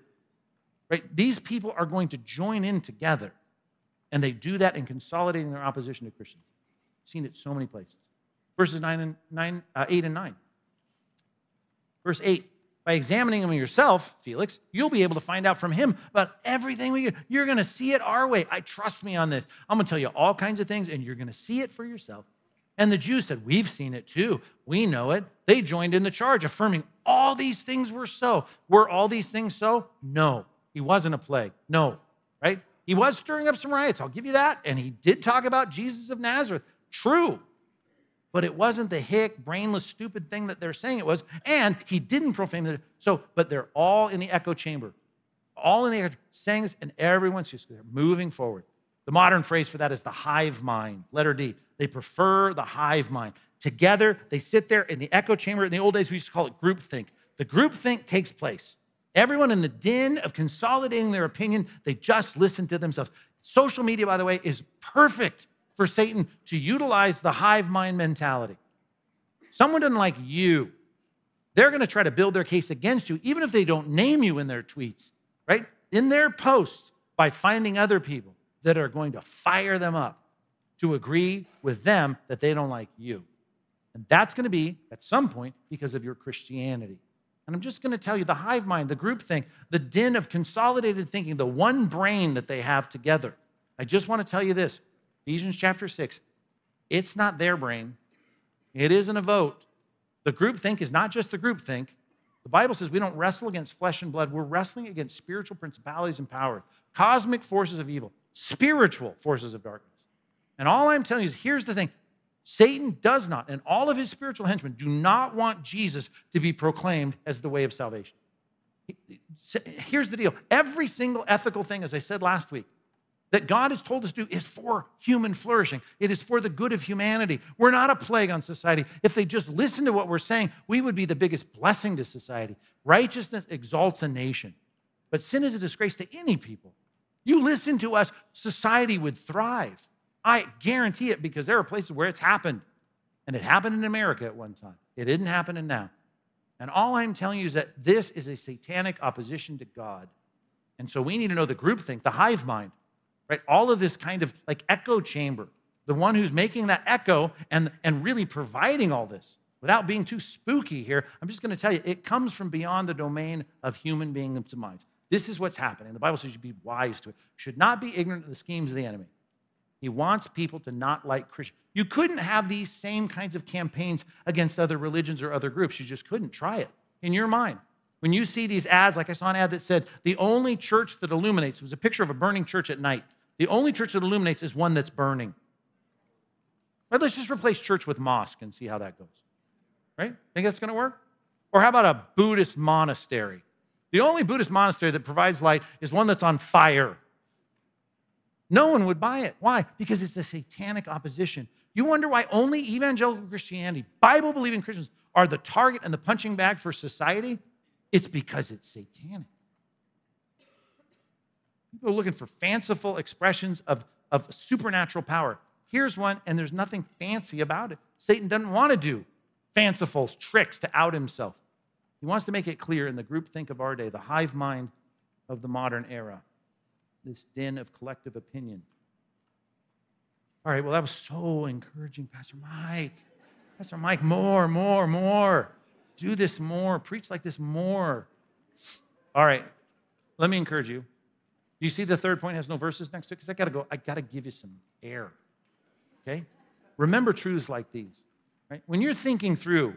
Right? These people are going to join in together. And they do that in consolidating their opposition to Christians. I've seen it so many places. Verses 8 and 9. Verse 8. By examining him yourself, Felix, you'll be able to find out from him about everything we do. You're going to see it our way. Trust me on this. I'm going to tell you all kinds of things, and you're going to see it for yourself. And the Jews said, we've seen it too. We know it. They joined in the charge, affirming all these things were so. Were all these things so? No. He wasn't a plague. No. Right? He was stirring up some riots. I'll give you that. And he did talk about Jesus of Nazareth. True. But it wasn't the hick, brainless, stupid thing that they're saying it was. And he didn't profane it. But they're all in the echo chamber. All in the echo, saying this, and everyone's just they're moving forward. The modern phrase for that is the hive mind. Letter D. They prefer the hive mind. Together, they sit there in the echo chamber. In the old days, we used to call it groupthink. The groupthink takes place. Everyone in the din of consolidating their opinion, they just listen to themselves. Social media, by the way, is perfect for Satan to utilize the hive mind mentality. Someone doesn't like you. They're going to try to build their case against you, even if they don't name you in their tweets, right? In their posts, by finding other people that are going to fire them up to agree with them that they don't like you. And that's going to be, at some point, because of your Christianity. And I'm just going to tell you, the hive mind, the groupthink, the din of consolidated thinking, the one brain that they have together. I just want to tell you this. Ephesians chapter 6, it's not their brain. It isn't a vote. The groupthink is not just the groupthink. The Bible says we don't wrestle against flesh and blood. We're wrestling against spiritual principalities and power, cosmic forces of evil, spiritual forces of darkness. And all I'm telling you is, here's the thing. Satan does not, and all of his spiritual henchmen do not want Jesus to be proclaimed as the way of salvation. Here's the deal. Every single ethical thing, as I said last week, that God has told us to do is for human flourishing. It is for the good of humanity. We're not a plague on society. If they just listen to what we're saying, we would be the biggest blessing to society. Righteousness exalts a nation, but sin is a disgrace to any people. You listen to us, society would thrive. I guarantee it, because there are places where it's happened. And it happened in America at one time. It isn't happening now. And all I'm telling you is that this is a satanic opposition to God. And so we need to know the groupthink, the hive mind, right? All of this kind of like echo chamber, the one who's making that echo and really providing all this. Without being too spooky here, I'm just going to tell you, it comes from beyond the domain of human beings' minds. This is what's happening. The Bible says you should be wise to it. Should not be ignorant of the schemes of the enemy. He wants people to not like Christians. You couldn't have these same kinds of campaigns against other religions or other groups. You just couldn't. Try it in your mind. When you see these ads, like I saw an ad that said, the only church that illuminates, it was a picture of a burning church at night. The only church that illuminates is one that's burning. Right, let's just replace church with mosque and see how that goes. Right? Think that's going to work? Or how about a Buddhist monastery? The only Buddhist monastery that provides light is one that's on fire. No one would buy it. Why? Because it's a satanic opposition. You wonder why only evangelical Christianity, Bible-believing Christians, are the target and the punching bag for society? It's because it's satanic. People are looking for fanciful expressions of supernatural power. Here's one, and there's nothing fancy about it. Satan doesn't want to do fanciful tricks to out himself. He wants to make it clear in the groupthink of our day, the hive mind of the modern era. This din of collective opinion. All right, well, that was so encouraging, Pastor Mike. Pastor Mike, more. Do this more. Preach like this more. All right, let me encourage you. Do you see the third point has no verses next to it? Because I got to give you some air, okay? Remember truths like these, right? When you're thinking through,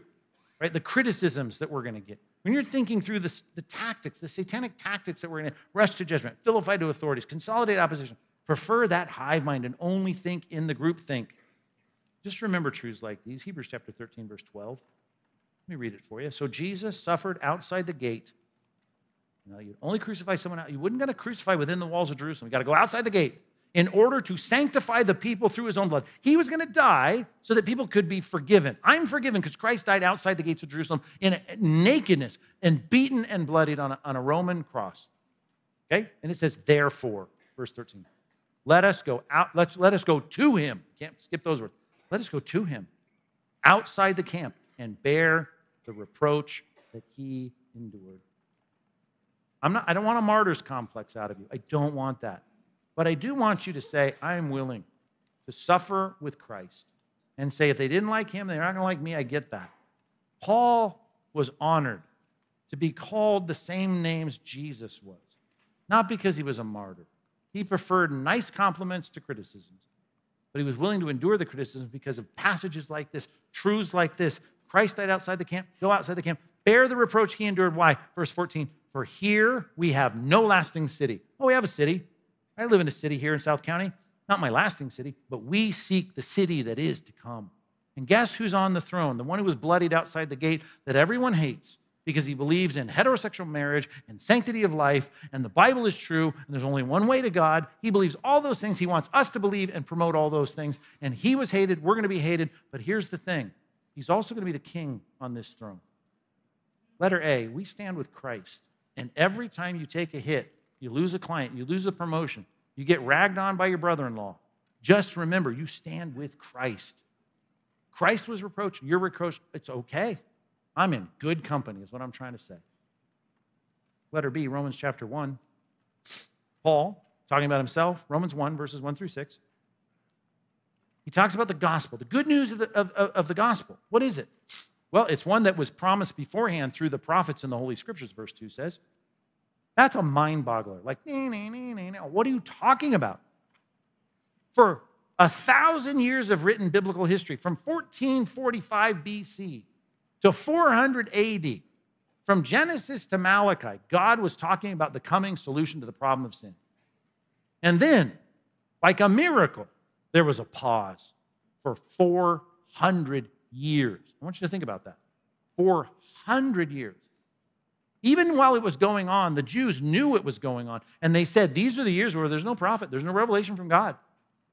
right, the criticisms that we're going to get, when you're thinking through the tactics, the satanic tactics that we're going to rush to judgment, vilify to authorities, consolidate opposition, prefer that hive mind and only think in the group think. Just remember truths like these. Hebrews chapter 13, verse 12. Let me read it for you. So Jesus suffered outside the gate. You know, you'd only crucify someone out. You wouldn't going to crucify within the walls of Jerusalem. You got to go outside the gate in order to sanctify the people through his own blood. He was going to die so that people could be forgiven. I'm forgiven because Christ died outside the gates of Jerusalem in nakedness and beaten and bloodied on a Roman cross. Okay? And it says, therefore, verse 13, let us go out. Let us go to him. Can't skip those words. Let us go to him outside the camp and bear the reproach that he endured. I don't want a martyr's complex out of you. I don't want that. But I do want you to say, I am willing to suffer with Christ. And say, if they didn't like him, they're not going to like me. I get that. Paul was honored to be called the same names Jesus was. Not because he was a martyr. He preferred nice compliments to criticisms. But he was willing to endure the criticism because of passages like this, truths like this. Christ died outside the camp. Go outside the camp. Bear the reproach he endured. Why? Verse 14. For here we have no lasting city. Oh, we have a city. I live in a city here in South County. Not my lasting city, but we seek the city that is to come. And guess who's on the throne? The one who was bloodied outside the gate that everyone hates because he believes in heterosexual marriage and sanctity of life, and the Bible is true, and there's only one way to God. He believes all those things. He wants us to believe and promote all those things. And he was hated. We're going to be hated. But here's the thing. He's also going to be the king on this throne. Letter A, we stand with Christ. And every time you take a hit, you lose a client, you lose a promotion, you get ragged on by your brother-in-law, just remember, you stand with Christ. Christ was reproached, you're reproached. It's okay. I'm in good company is what I'm trying to say. Letter B, Romans chapter 1. Paul, talking about himself, Romans 1, verses 1 through 6. He talks about the gospel, the good news of the gospel. What is it? Well, it's one that was promised beforehand through the prophets in the Holy Scriptures, verse 2 says. That's a mind boggler. Like, what are you talking about? For 1,000 years of written biblical history, from 1445 BC to 400 AD, from Genesis to Malachi, God was talking about the coming solution to the problem of sin. And then, like a miracle, there was a pause for 400 years. I want you to think about that. 400 years. Even while it was going on, the Jews knew it was going on. And they said, these are the years where there's no prophet, there's no revelation from God.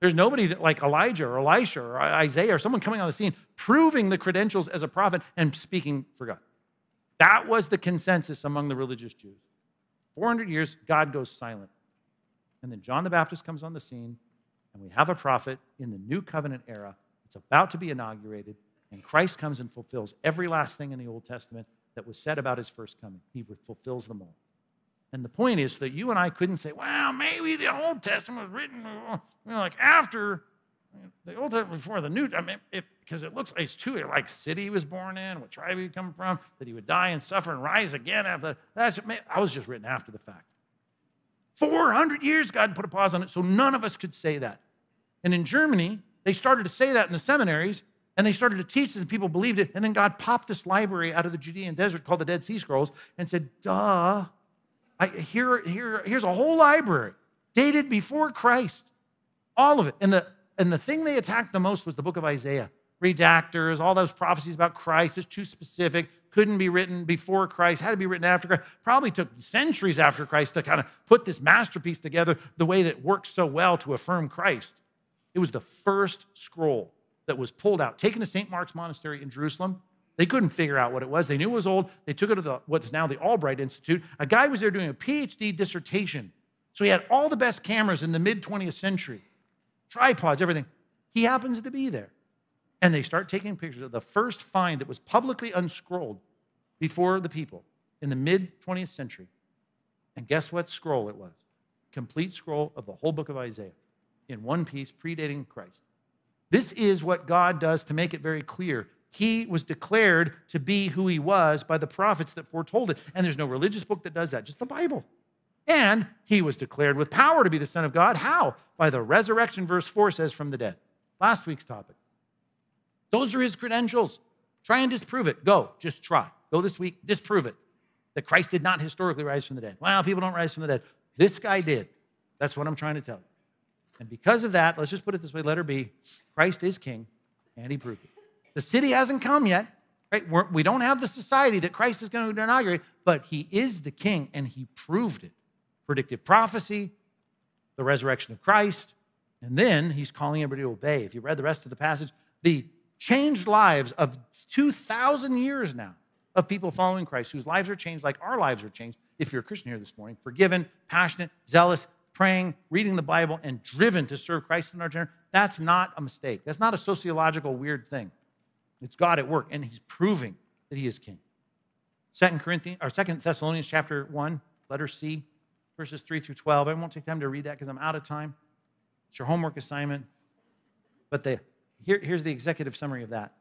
There's nobody like Elijah or Elisha or Isaiah or someone coming on the scene proving the credentials as a prophet and speaking for God. That was the consensus among the religious Jews. 400 years, God goes silent. And then John the Baptist comes on the scene, and we have a prophet in the new covenant era. It's about to be inaugurated, and Christ comes and fulfills every last thing in the Old Testament that was said about his first coming. He fulfills them all. And the point is that you and I couldn't say, well, maybe the Old Testament was written like after the Old Testament, before the New. I mean, because it looks like it's true, like city he was born in, what tribe he come from, that he would die and suffer and rise again after. I was just written after the fact. 400 years, God put a pause on it, so none of us could say that. And in Germany, they started to say that in the seminaries, and they started to teach this, and people believed it. And then God popped this library out of the Judean desert called the Dead Sea Scrolls and said, duh, here's a whole library dated before Christ. All of it. And the thing they attacked the most was the book of Isaiah. Redactors, all those prophecies about Christ, it's too specific, couldn't be written before Christ, had to be written after Christ. Probably took centuries after Christ to kind of put this masterpiece together the way that it works so well to affirm Christ. It was the first scroll that was pulled out, taken to St. Mark's Monastery in Jerusalem. They couldn't figure out what it was. They knew it was old. They took it to what's now the Albright Institute. A guy was there doing a PhD dissertation. So he had all the best cameras in the mid-20th century, tripods, everything. He happens to be there. And they start taking pictures of the first find that was publicly unscrolled before the people in the mid-20th century. And guess what scroll it was? Complete scroll of the whole book of Isaiah in one piece, predating Christ. This is what God does to make it very clear. He was declared to be who he was by the prophets that foretold it. And there's no religious book that does that, just the Bible. And he was declared with power to be the Son of God. How? By the resurrection, verse 4 says, from the dead. Last week's topic. Those are his credentials. Try and disprove it. Go. Just try. Go this week. Disprove it. That Christ did not historically rise from the dead. Well, people don't rise from the dead. This guy did. That's what I'm trying to tell you. And because of that, let's just put it this way, letter B, Christ is king, and he proved it. The city hasn't come yet. Right? We don't have the society that Christ is going to inaugurate, but he is the king, and he proved it. Predictive prophecy, the resurrection of Christ, and then he's calling everybody to obey. If you read the rest of the passage, the changed lives of 2,000 years now of people following Christ, whose lives are changed like our lives are changed, if you're a Christian here this morning, forgiven, passionate, zealous, praying, reading the Bible, and driven to serve Christ in our generation, that's not a mistake. That's not a sociological weird thing. It's God at work, and he's proving that he is king. 2 Thessalonians chapter 1, letter C, verses 3 through 12. I won't take time to read that because I'm out of time. It's your homework assignment. But here's the executive summary of that.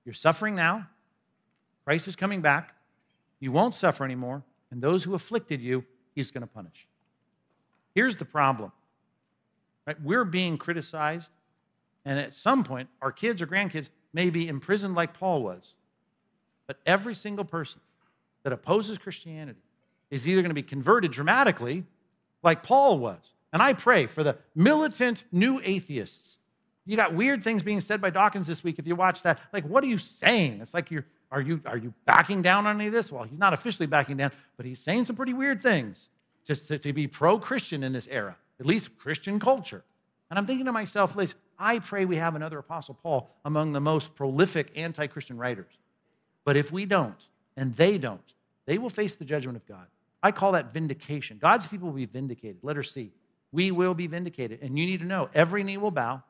You're suffering now. Christ is coming back. You won't suffer anymore. And those who afflicted you, he's going to punish. Here's the problem. Right? We're being criticized. And at some point, our kids or grandkids may be imprisoned like Paul was. But every single person that opposes Christianity is either going to be converted dramatically like Paul was. And I pray for the militant new atheists. You got weird things being said by Dawkins this week if you watch that. Like, what are you saying? It's like are you backing down on any of this? Well, he's not officially backing down, but he's saying some pretty weird things to be pro-Christian in this era, at least Christian culture. And I'm thinking to myself, Liz, I pray we have another Apostle Paul among the most prolific anti-Christian writers. But if we don't, and they don't, they will face the judgment of God. I call that vindication. God's people will be vindicated. Letter C, we will be vindicated. And you need to know, every knee will bow,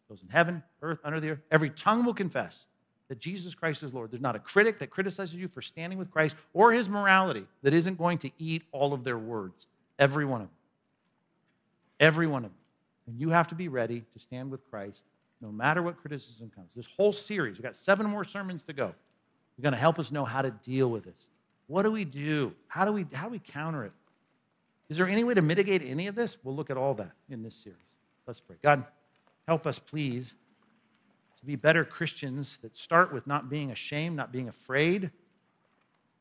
those in heaven, earth, under the earth, every tongue will confess that Jesus Christ is Lord. There's not a critic that criticizes you for standing with Christ or his morality that isn't going to eat all of their words. Every one of them. Every one of them. And you have to be ready to stand with Christ no matter what criticism comes. This whole series, we've got 7 more sermons to go. You're going to help us know how to deal with this. What do we do? How do we counter it? Is there any way to mitigate any of this? We'll look at all that in this series. Let's pray. God, help us, please, to be better Christians that start with not being ashamed, not being afraid,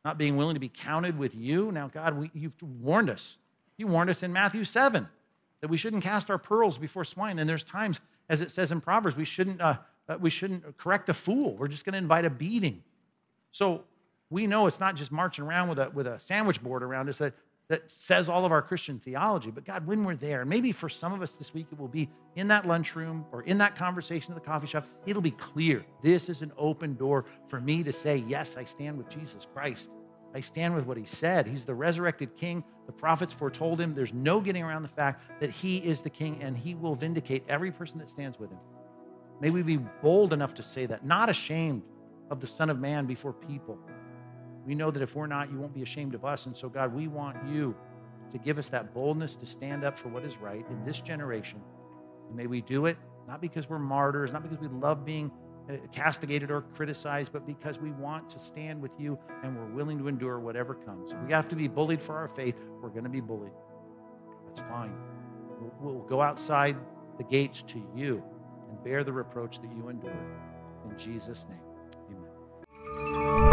not being willing to be counted with you. Now, God, you've warned us. You warned us in Matthew 7 that we shouldn't cast our pearls before swine. And there's times, as it says in Proverbs, we shouldn't correct a fool. We're just going to invite a beating. So we know it's not just marching around with a sandwich board around us that says all of our Christian theology. But God, when we're there, and maybe for some of us this week, it will be in that lunchroom or in that conversation at the coffee shop, it'll be clear. This is an open door for me to say, yes, I stand with Jesus Christ. I stand with what he said. He's the resurrected king. The prophets foretold him. There's no getting around the fact that he is the king, and he will vindicate every person that stands with him. May we be bold enough to say that, not ashamed of the Son of Man before people. We know that if we're not, you won't be ashamed of us. And so, God, we want you to give us that boldness to stand up for what is right in this generation. And may we do it not because we're martyrs, not because we love being castigated or criticized, but because we want to stand with you and we're willing to endure whatever comes. If we have to be bullied for our faith, we're going to be bullied. That's fine. We'll go outside the gates to you and bear the reproach that you endured. In Jesus' name, amen.